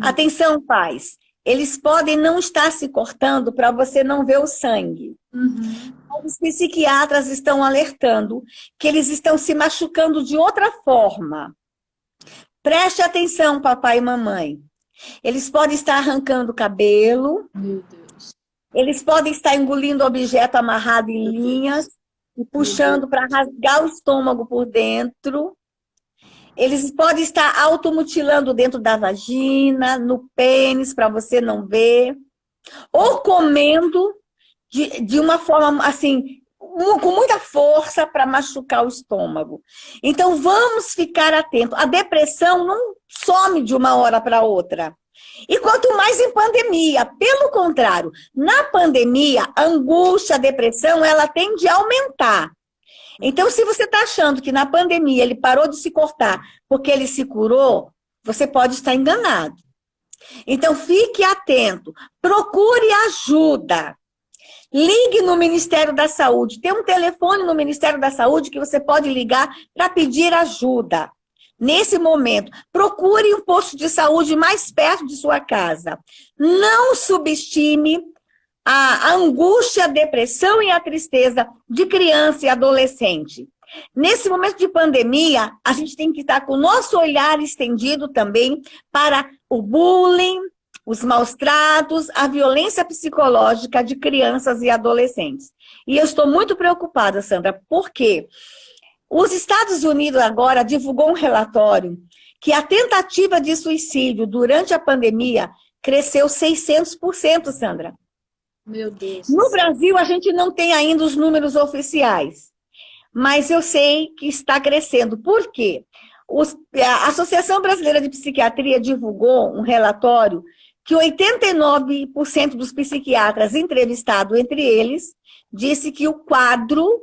Atenção, pais. Eles podem não estar se cortando para você não ver o sangue. Os psiquiatras estão alertando que eles estão se machucando de outra forma. Preste atenção, papai e mamãe. Eles podem estar arrancando o cabelo. Meu Deus. Eles podem estar engolindo objeto amarrado em linhas e puxando para rasgar o estômago por dentro. Eles podem estar automutilando dentro da vagina, no pênis, para você não ver. Ou comendo de uma forma, assim, com muita força para machucar o estômago. Então, vamos ficar atentos. A depressão não some de uma hora para outra. E quanto mais em pandemia. Pelo contrário, na pandemia, a angústia, a depressão, ela tende a aumentar. Então, se você está achando que na pandemia ele parou de se cortar porque ele se curou, você pode estar enganado. Então, fique atento, procure ajuda. Ligue no Ministério da Saúde. Tem um telefone no Ministério da Saúde que você pode ligar para pedir ajuda. Nesse momento, procure um posto de saúde mais perto de sua casa. Não subestime a angústia, a depressão e a tristeza de criança e adolescente. Nesse momento de pandemia, a gente tem que estar com o nosso olhar estendido também para o bullying, os maus tratos, a violência psicológica de crianças e adolescentes. E eu estou muito preocupada, Sandra, porque os Estados Unidos agora divulgou um relatório que a tentativa de suicídio durante a pandemia cresceu 600%, Sandra. Meu Deus. No Brasil, a gente não tem ainda os números oficiais, mas eu sei que está crescendo. Por quê? A Associação Brasileira de Psiquiatria divulgou um relatório que 89% dos psiquiatras entrevistados, entre eles, disse que o quadro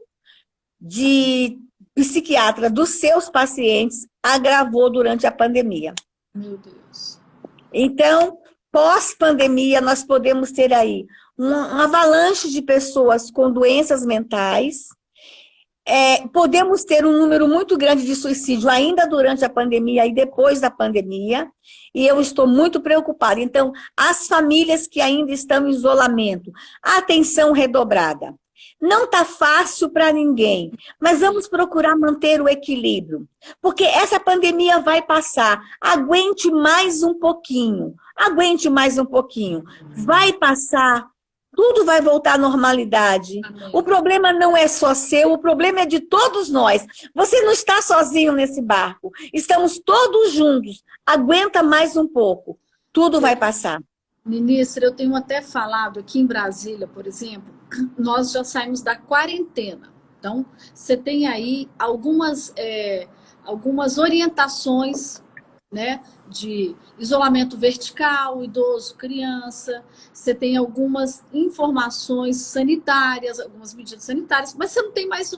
de psiquiatra dos seus pacientes agravou durante a pandemia. Meu Deus. Então, pós-pandemia, nós podemos ter aí um avalanche de pessoas com doenças mentais. Podemos ter um número muito grande de suicídio ainda durante a pandemia e depois da pandemia, e eu estou muito preocupada. Então, as famílias que ainda estão em isolamento, atenção redobrada. Não está fácil para ninguém, mas vamos procurar manter o equilíbrio, porque essa pandemia vai passar. Aguente mais um pouquinho, vai passar. Tudo vai voltar à normalidade. Amém. O problema não é só seu, o problema é de todos nós. Você não está sozinho nesse barco. Estamos todos juntos. Aguenta mais um pouco. Tudo vai passar. Ministra, eu tenho até falado aqui em Brasília, por exemplo, nós já saímos da quarentena. Então, você tem aí algumas orientações, né, de isolamento vertical, idoso, criança, você tem algumas informações sanitárias, algumas medidas sanitárias, mas você não tem mais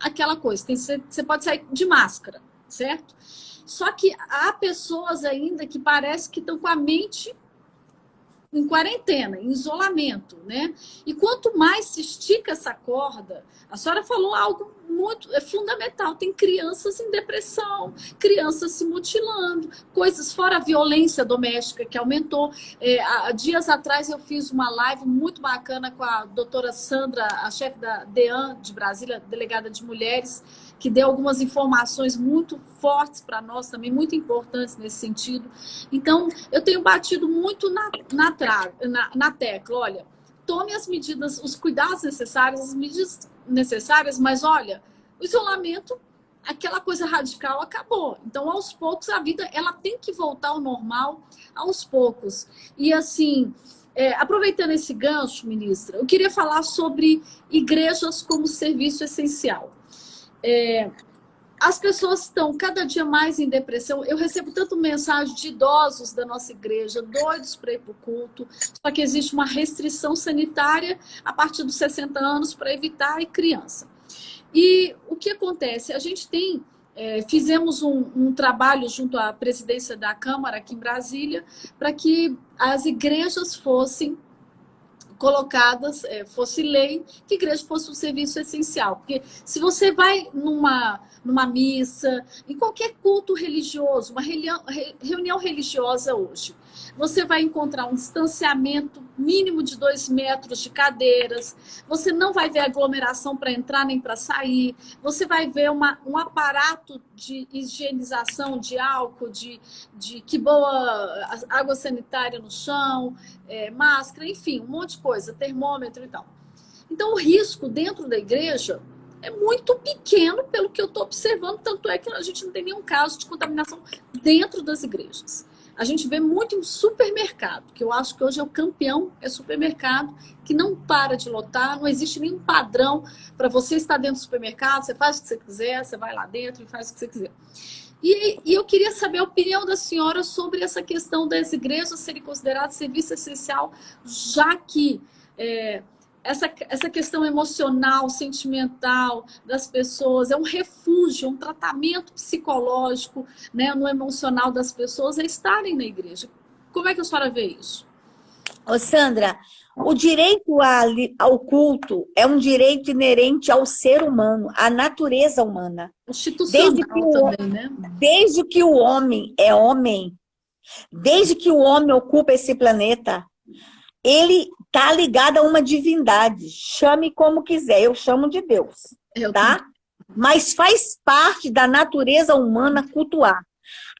aquela coisa, você pode sair de máscara, certo? Só que há pessoas ainda que parece que estão com a mente em quarentena, em isolamento, né? E quanto mais se estica essa corda, a senhora falou algo muito fundamental, tem crianças em depressão, crianças se mutilando, coisas fora a violência doméstica que aumentou. Há dias atrás eu fiz uma live muito bacana com a doutora Sandra, a chefe da DEAN de Brasília, delegada de mulheres, que deu algumas informações muito fortes para nós também, muito importantes nesse sentido. Então, eu tenho batido muito na tecla, olha, tome as medidas, os cuidados necessários, as medidas necessárias, mas olha, o isolamento, aquela coisa radical acabou. Então, aos poucos, a vida ela tem que voltar ao normal, aos poucos. E assim, aproveitando esse gancho, ministra, eu queria falar sobre igrejas como serviço essencial. As pessoas estão cada dia mais em depressão. Eu recebo tanto mensagem de idosos da nossa igreja, doidos para ir para o culto, só que existe uma restrição sanitária a partir dos 60 anos para evitar a criança. E o que acontece? A gente fizemos um trabalho junto à presidência da Câmara aqui em Brasília para que as igrejas fossem colocadas, fosse lei, que a igreja fosse um serviço essencial. Porque se você vai numa missa, em qualquer culto religioso, uma reunião religiosa hoje, você vai encontrar um distanciamento mínimo de 2 metros de cadeiras, você não vai ver aglomeração para entrar nem para sair, você vai ver um aparato de higienização de álcool, de que boa água sanitária no chão, máscara, enfim, um monte de coisa, termômetro e tal. Então, o risco dentro da igreja é muito pequeno pelo que eu estou observando, tanto é que a gente não tem nenhum caso de contaminação dentro das igrejas. A gente vê muito em supermercado, que eu acho que hoje é o campeão, é supermercado, que não para de lotar, não existe nenhum padrão para você estar dentro do supermercado, você faz o que você quiser, você vai lá dentro e faz o que você quiser. E eu queria saber a opinião da senhora sobre essa questão das igrejas serem consideradas serviço essencial, já que essa questão emocional, sentimental das pessoas, é um refúgio, um tratamento psicológico, né, no emocional das pessoas, estarem na igreja. Como é que a senhora vê isso? Ô Sandra, o direito ao culto é um direito inerente ao ser humano, à natureza humana. Institucional também, né? Desde que o homem é homem, desde que o homem ocupa esse planeta, ele está ligado a uma divindade. Chame como quiser, eu chamo de Deus, tá? Mas faz parte da natureza humana cultuar.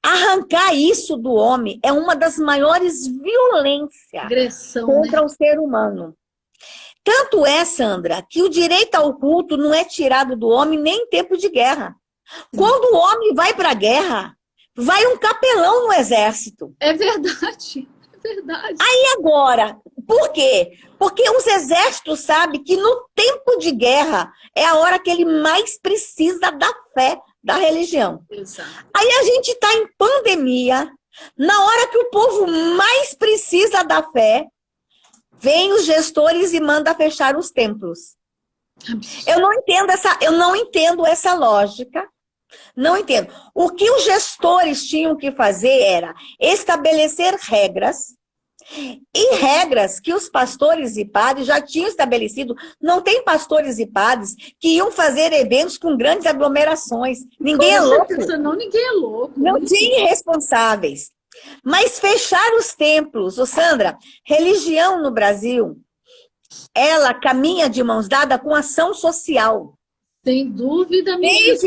Arrancar isso do homem é uma das maiores violências contra o ser humano. Tanto é, Sandra, que o direito ao culto não é tirado do homem nem em tempo de guerra. Quando o homem vai para a guerra, vai um capelão no exército. É verdade, é verdade. Aí agora, por quê? Porque os exércitos sabem que no tempo de guerra é a hora que ele mais precisa da fé, da religião. Exato. Aí a gente está em pandemia, na hora que o povo mais precisa da fé, vem os gestores e manda fechar os templos. Eu não entendo essa lógica. Não entendo. O que os gestores tinham que fazer era estabelecer regras E regras que os pastores e padres já tinham estabelecido. Não tem pastores e padres que iam fazer eventos com grandes aglomerações. Ninguém é louco. Não, ninguém é louco. Não tinha irresponsáveis. Mas fechar os templos, ô Sandra, religião no Brasil, ela caminha de mãos dadas com ação social. Sem dúvida nenhuma.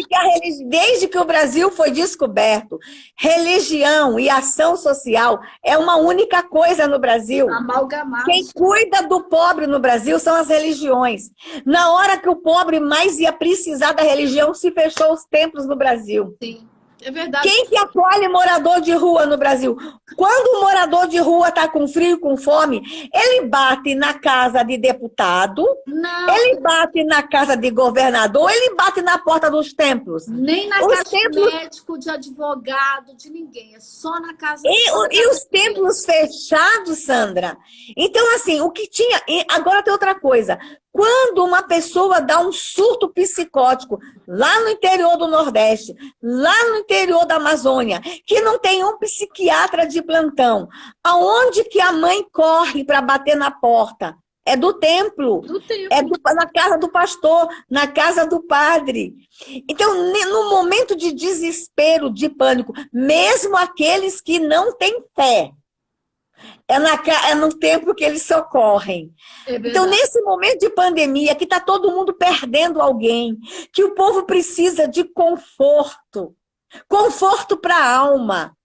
Desde que o Brasil foi descoberto, religião e ação social é uma única coisa no Brasil. Amalgamado. Quem cuida do pobre no Brasil são as religiões. Na hora que o pobre mais ia precisar da religião, se fechou os templos no Brasil. Sim. É verdade. Quem que acolhe morador de rua no Brasil? Quando o morador de rua está com frio, com fome, ele bate na casa de deputado, Não. ele bate na casa de governador, ele bate na porta dos templos. Nem na casa de médico, de advogado, de ninguém. É só na casa... E os templos fechados, Sandra? Então, assim, o que tinha... Agora tem outra coisa. Quando uma pessoa dá um surto psicótico lá no interior do Nordeste, lá no interior da Amazônia, que não tem um psiquiatra de plantão, aonde que a mãe corre para bater na porta? É do templo. É na casa do pastor, na casa do padre. Então, no momento de desespero, de pânico, mesmo aqueles que não têm fé, é no templo que eles socorrem. Então, nesse momento de pandemia, que está todo mundo perdendo alguém, que o povo precisa de conforto para a alma,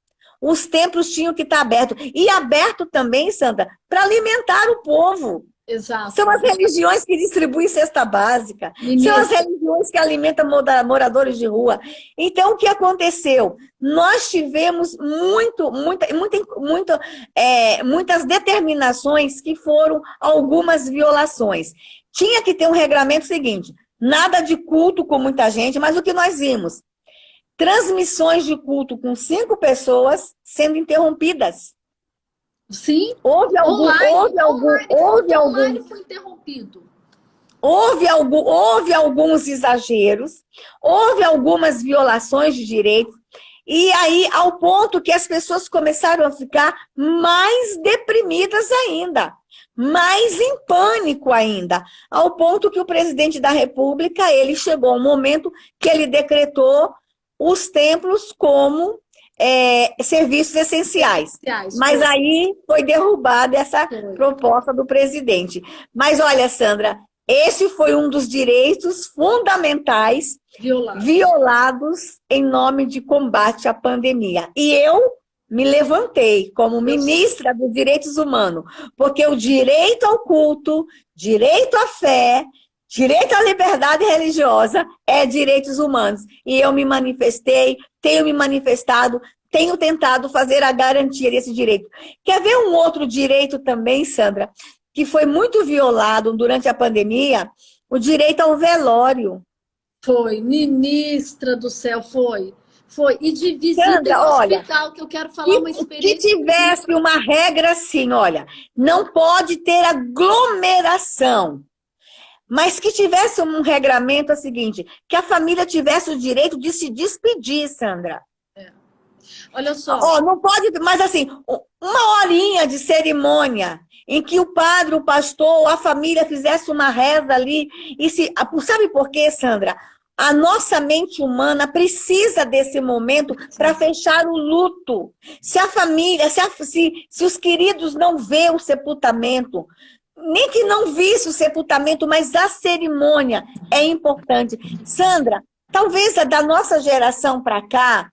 os templos tinham que estar abertos. E aberto também, Sandra, para alimentar o povo. Exato. São as religiões que distribuem cesta básica. São as religiões que alimentam moradores de rua. Então, o que aconteceu? Nós tivemos muitas determinações que foram algumas violações. Tinha que ter um regramento seguinte, nada de culto com muita gente, mas o que nós vimos? Transmissões de culto com 5 pessoas sendo interrompidas. Sim. Houve alguns exageros, houve algumas violações de direitos, e aí ao ponto que as pessoas começaram a ficar mais deprimidas ainda, mais em pânico ainda, ao ponto que o presidente da República, ele chegou a um momento que ele decretou os templos como serviços essenciais. Mas aí foi derrubada essa proposta do presidente. Mas olha, Sandra, esse foi um dos direitos fundamentais violados em nome de combate à pandemia. E eu me levantei como ministra dos direitos humanos, porque o direito ao culto, direito à fé, direito à liberdade religiosa é direitos humanos. E eu me manifestei, tenho me manifestado, tenho tentado fazer a garantia desse direito. Quer ver um outro direito também, Sandra, que foi muito violado durante a pandemia? O direito ao velório. Foi, ministra do céu, foi. E de visita Sandra, no olha, hospital, que eu quero falar uma experiência. Que tivesse uma regra assim, olha, não pode ter aglomeração. Mas que tivesse um regramento é o seguinte, que a família tivesse o direito de se despedir, Sandra. Olha só. Não pode, mas assim, uma horinha de cerimônia em que o padre, o pastor, a família fizesse uma reza ali. Sabe por quê, Sandra? A nossa mente humana precisa desse momento para fechar o luto. Se a família, se os queridos não vê o sepultamento, nem que não visse o sepultamento, mas a cerimônia é importante. Sandra, talvez da nossa geração para cá,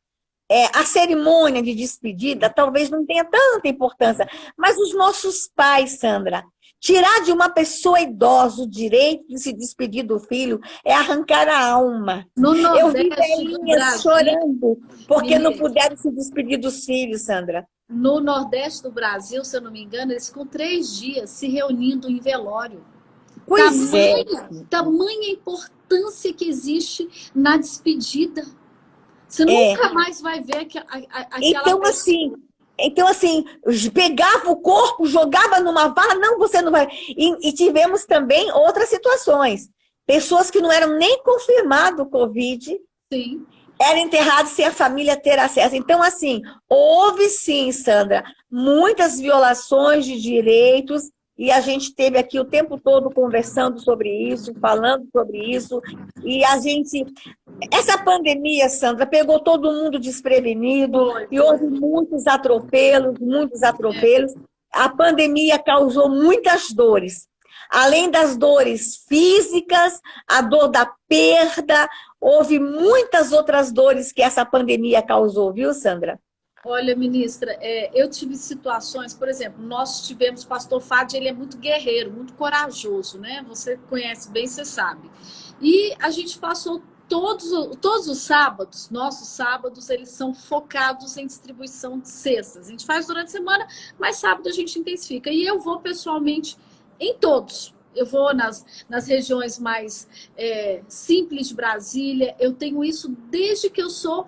a cerimônia de despedida talvez não tenha tanta importância, mas os nossos pais, Sandra, tirar de uma pessoa idosa o direito de se despedir do filho é arrancar a alma. Eu vi velhinhas chorando porque não puderam se despedir dos filhos, Sandra. No Nordeste do Brasil, se eu não me engano, eles ficam 3 dias se reunindo em velório. Tamanha importância que existe na despedida. Você nunca mais vai ver aquela pessoa. Então, assim, pegava o corpo, jogava numa vala, não, você não vai. E tivemos também outras situações. Pessoas que não eram nem confirmadas o Covid, sim, Era enterrado sem a família ter acesso. Então, assim, houve sim, Sandra, muitas violações de direitos, e a gente esteve aqui o tempo todo conversando sobre isso, falando sobre isso, e a gente... Essa pandemia, Sandra, pegou todo mundo desprevenido, e houve muitos atropelos, muitos atropelos. A pandemia causou muitas dores. Além das dores físicas, a dor da perda, houve muitas outras dores que essa pandemia causou, viu, Sandra? Olha, ministra, eu tive situações, por exemplo, nós tivemos o pastor Fábio, ele é muito guerreiro, muito corajoso, né? Você conhece bem, você sabe. E a gente passou todos os sábados, nossos sábados, eles são focados em distribuição de cestas. A gente faz durante a semana, mas sábado a gente intensifica. E eu vou pessoalmente em todos. Eu vou nas regiões mais simples de Brasília. Eu tenho isso desde que eu sou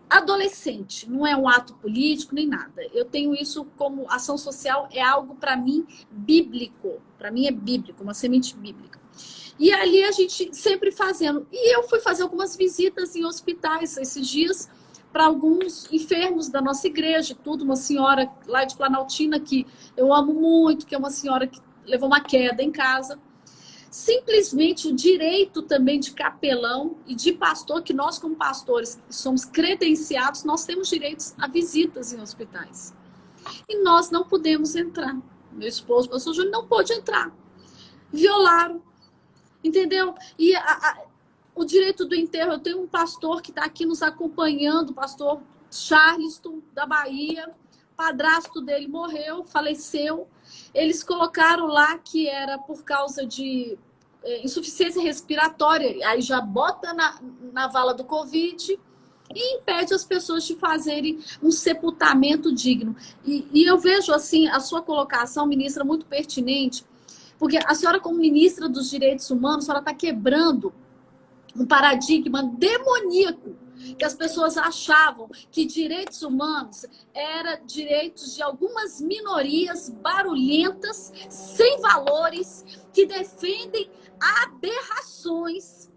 adolescente. Não é um ato político nem nada. Eu tenho isso como ação social, é algo para mim bíblico. Para mim é bíblico, uma semente bíblica. E ali a gente sempre fazendo. E eu fui fazer algumas visitas em hospitais esses dias para alguns enfermos da nossa igreja, tudo. Uma senhora lá de Planaltina que eu amo muito, que é uma senhora que levou uma queda em casa. Simplesmente o direito também de capelão e de pastor, que nós como pastores somos credenciados, nós temos direitos a visitas em hospitais. E nós não pudemos entrar. Meu esposo, o pastor Júnior, não pôde entrar. Violaram. Entendeu? E o direito do enterro, eu tenho um pastor que está aqui nos acompanhando, o pastor Charleston, da Bahia, o padrasto dele morreu, faleceu. Eles colocaram lá que era por causa de insuficiência respiratória, aí já bota na vala do Covid e impede as pessoas de fazerem um sepultamento digno. E eu vejo assim a sua colocação, ministra, muito pertinente, porque a senhora, como ministra dos Direitos Humanos, a senhora está quebrando um paradigma demoníaco, que as pessoas achavam que direitos humanos eram direitos de algumas minorias barulhentas, sem valores, que defendem aberrações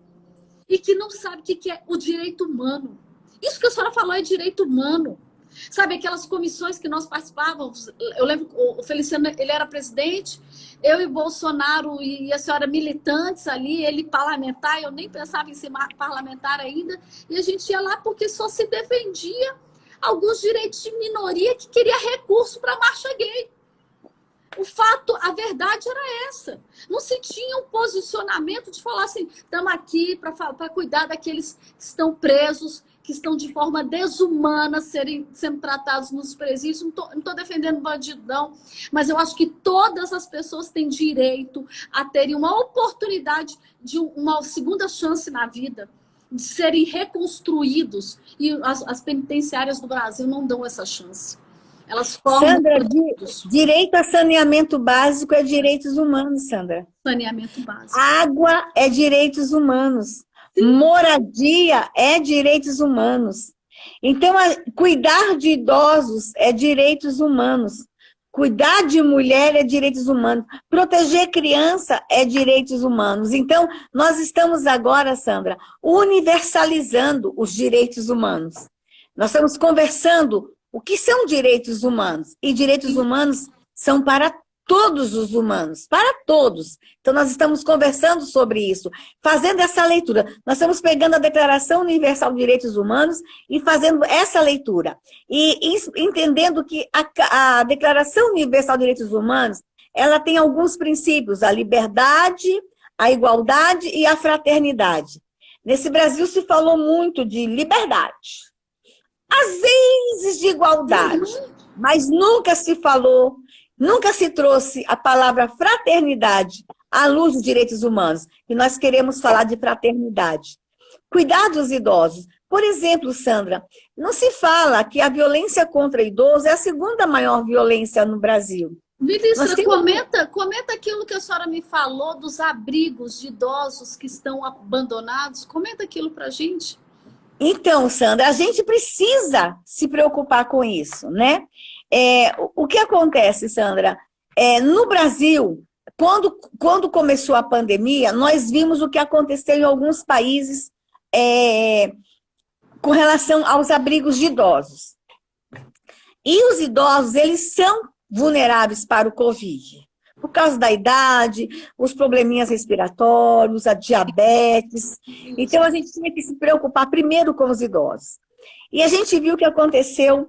e que não sabem o que é o direito humano. Isso que a senhora falou é direito humano. Sabe, aquelas comissões que nós participávamos, eu lembro, o Feliciano, ele era presidente, eu e Bolsonaro e a senhora militantes ali, ele parlamentar, eu nem pensava em ser parlamentar ainda, e a gente ia lá porque só se defendia alguns direitos de minoria que queria recurso para a marcha gay. O fato, a verdade era essa. Não se tinha um posicionamento de falar assim, estamos aqui para cuidar daqueles que estão presos, que estão de forma desumana sendo tratados nos presídios. Não estou defendendo bandidão, mas eu acho que todas as pessoas têm direito a terem uma oportunidade de uma segunda chance na vida, de serem reconstruídos. E as penitenciárias do Brasil não dão essa chance. Elas formam... Sandra, direito a saneamento básico é direitos humanos, Sandra. Saneamento básico. Água é direitos humanos. Sim. Moradia é direitos humanos. Então, cuidar de idosos é direitos humanos. Cuidar de mulher é direitos humanos. Proteger criança é direitos humanos. Então, nós estamos agora, Sandra, universalizando os direitos humanos. Nós estamos conversando o que são direitos humanos. E direitos humanos são para todos os humanos, para todos. Então, nós estamos conversando sobre isso, fazendo essa leitura. Nós estamos pegando a Declaração Universal de Direitos Humanos e fazendo essa leitura. E entendendo que a Declaração Universal de Direitos Humanos, ela tem alguns princípios, a liberdade, a igualdade e a fraternidade. Nesse Brasil se falou muito de liberdade, às vezes de igualdade, mas nunca se falou, nunca se trouxe a palavra fraternidade à luz dos direitos humanos. E nós queremos falar de fraternidade. Cuidar dos idosos. Por exemplo, Sandra, não se fala que a violência contra idosos é a segunda maior violência no Brasil. Ministra, comenta aquilo que a senhora me falou dos abrigos de idosos que estão abandonados. Comenta aquilo para a gente. Então, Sandra, a gente precisa se preocupar com isso, né? O que acontece, Sandra? No Brasil, quando começou a pandemia, nós vimos o que aconteceu em alguns países com relação aos abrigos de idosos. E os idosos, eles são vulneráveis para o Covid, por causa da idade, os probleminhas respiratórios, a diabetes. Então, a gente tinha que se preocupar primeiro com os idosos. E a gente viu o que aconteceu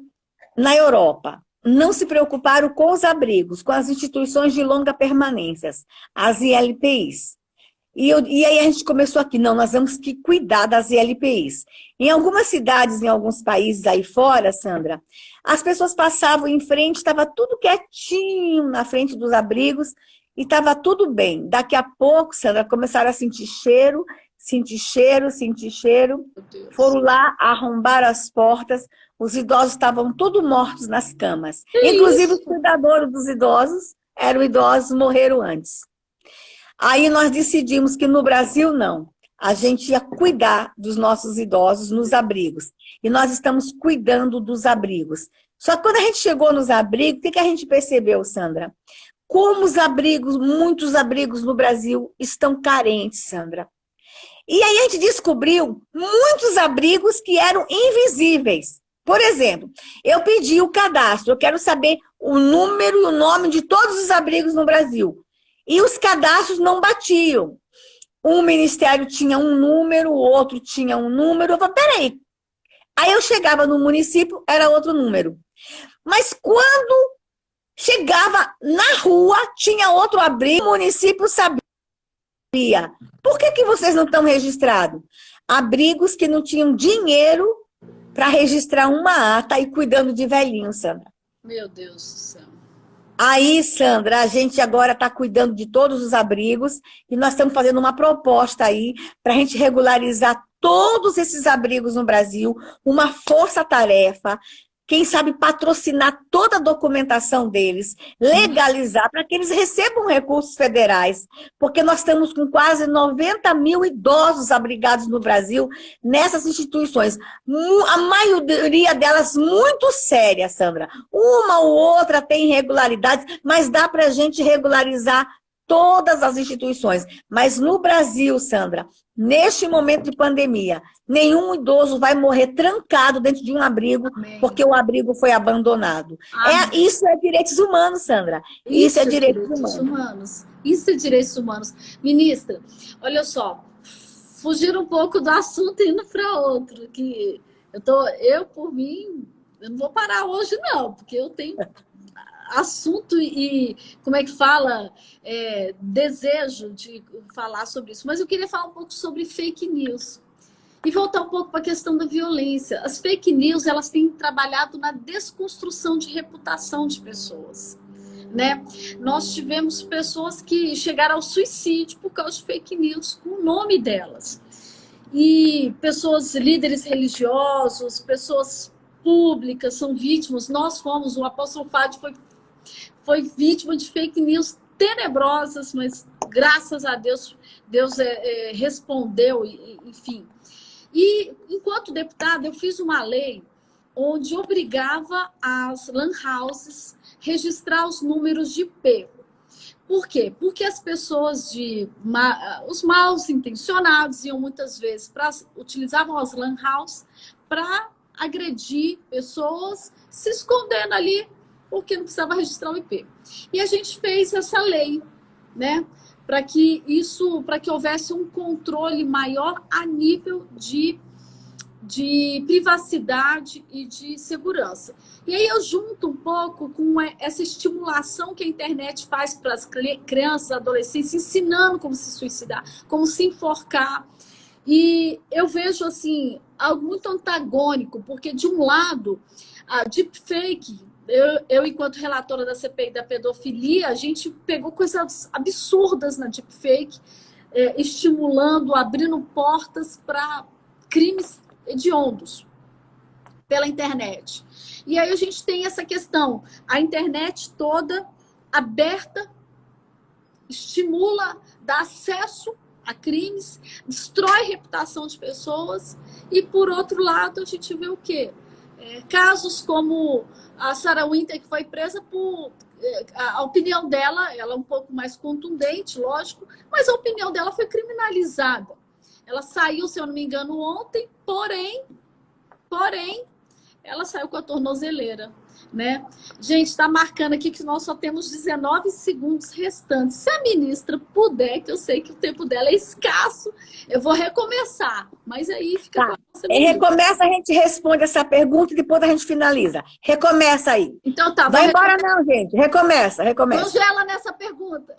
na Europa. Não se preocuparam com os abrigos, com as instituições de longa permanência, as ILPIs. E aí a gente começou aqui, não, nós temos que cuidar das ILPIs. Em algumas cidades, em alguns países aí fora, Sandra, as pessoas passavam em frente, estava tudo quietinho na frente dos abrigos e estava tudo bem. Daqui a pouco, Sandra, começaram a sentir cheiro, sentir cheiro, sentir cheiro. Foram lá, arrombaram as portas, os idosos estavam todos mortos nas camas. Inclusive, os cuidadores dos idosos eram idosos, morreram antes. Aí nós decidimos que no Brasil não. A gente ia cuidar dos nossos idosos nos abrigos. E nós estamos cuidando dos abrigos. Só que quando a gente chegou nos abrigos, o que a gente percebeu, Sandra? Como os abrigos, muitos abrigos no Brasil estão carentes, Sandra. E aí a gente descobriu muitos abrigos que eram invisíveis. Por exemplo, eu pedi o cadastro, eu quero saber o número e o nome de todos os abrigos no Brasil. E os cadastros não batiam. Um ministério tinha um número, o outro tinha um número. Eu falei, peraí. Aí eu chegava no município, era outro número. Mas quando chegava na rua, tinha outro abrigo, o município sabia. Por que vocês não estão registrados? Abrigos que não tinham dinheiro para registrar uma ata e cuidando de velhinhos, Sandra. Meu Deus do céu. Aí, Sandra, a gente agora está cuidando de todos os abrigos e nós estamos fazendo uma proposta aí para a gente regularizar todos esses abrigos no Brasil, uma força-tarefa, quem sabe patrocinar toda a documentação deles, legalizar para que eles recebam recursos federais, porque nós estamos com quase 90 mil idosos abrigados no Brasil nessas instituições. A maioria delas muito sérias, Sandra. Uma ou outra tem irregularidades, mas dá para a gente regularizar todas as instituições. Mas no Brasil, Sandra, neste momento de pandemia, nenhum idoso vai morrer trancado dentro de um abrigo. Amém. Porque o abrigo foi abandonado. Isso é direitos humanos, Sandra. Isso é direitos humanos. Isso é direitos humanos. Ministra, olha só, fugir um pouco do assunto e indo para outro. Que eu, por mim, eu não vou parar hoje, não, porque eu tenho assunto e, como é que fala, desejo de falar sobre isso. Mas eu queria falar um pouco sobre fake news e voltar um pouco para a questão da violência. As fake news, elas têm trabalhado na desconstrução de reputação de pessoas, né? Nós tivemos pessoas que chegaram ao suicídio por causa de fake news com o nome delas. E pessoas, líderes religiosos, pessoas públicas são vítimas. Nós fomos, o apóstolo Fábio foi vítima de fake news tenebrosas, mas graças a Deus, Deus respondeu, enfim. E, enquanto deputada, eu fiz uma lei onde obrigava as lan houses registrar os números de IP. Por quê? Porque as pessoas os mal intencionados iam muitas vezes utilizavam as lan houses para agredir pessoas, se escondendo ali, porque não precisava registrar o IP. E a gente fez essa lei, né? Para que houvesse um controle maior a nível de privacidade e de segurança. E aí eu junto um pouco com essa estimulação que a internet faz para as crianças, adolescentes, ensinando como se suicidar, como se enforcar. E eu vejo assim algo muito antagônico, porque de um lado, a deepfake, eu enquanto relatora da CPI da pedofilia, a gente pegou coisas absurdas na deepfake, estimulando, abrindo portas para crimes hediondos pela internet. E aí a gente tem essa questão, a internet toda aberta, estimula, dá acesso a crimes, destrói a reputação de pessoas, e por outro lado a gente vê o quê? Casos como a Sarah Winter, que foi presa por... A opinião dela, ela é um pouco mais contundente, lógico, mas a opinião dela foi criminalizada. Ela saiu, se eu não me engano, ontem, porém, porém, ela saiu com a tornozeleira, né? Gente, está marcando aqui que nós só temos 19 segundos restantes. Se a ministra puder, que eu sei que o tempo dela é escasso, eu vou recomeçar. Mas aí fica Tá. com a nossa ministra. Recomeça, a gente responde essa pergunta e depois a gente finaliza. Recomeça aí. Então tá. Vai embora não, gente. Recomeça. Congela nessa pergunta.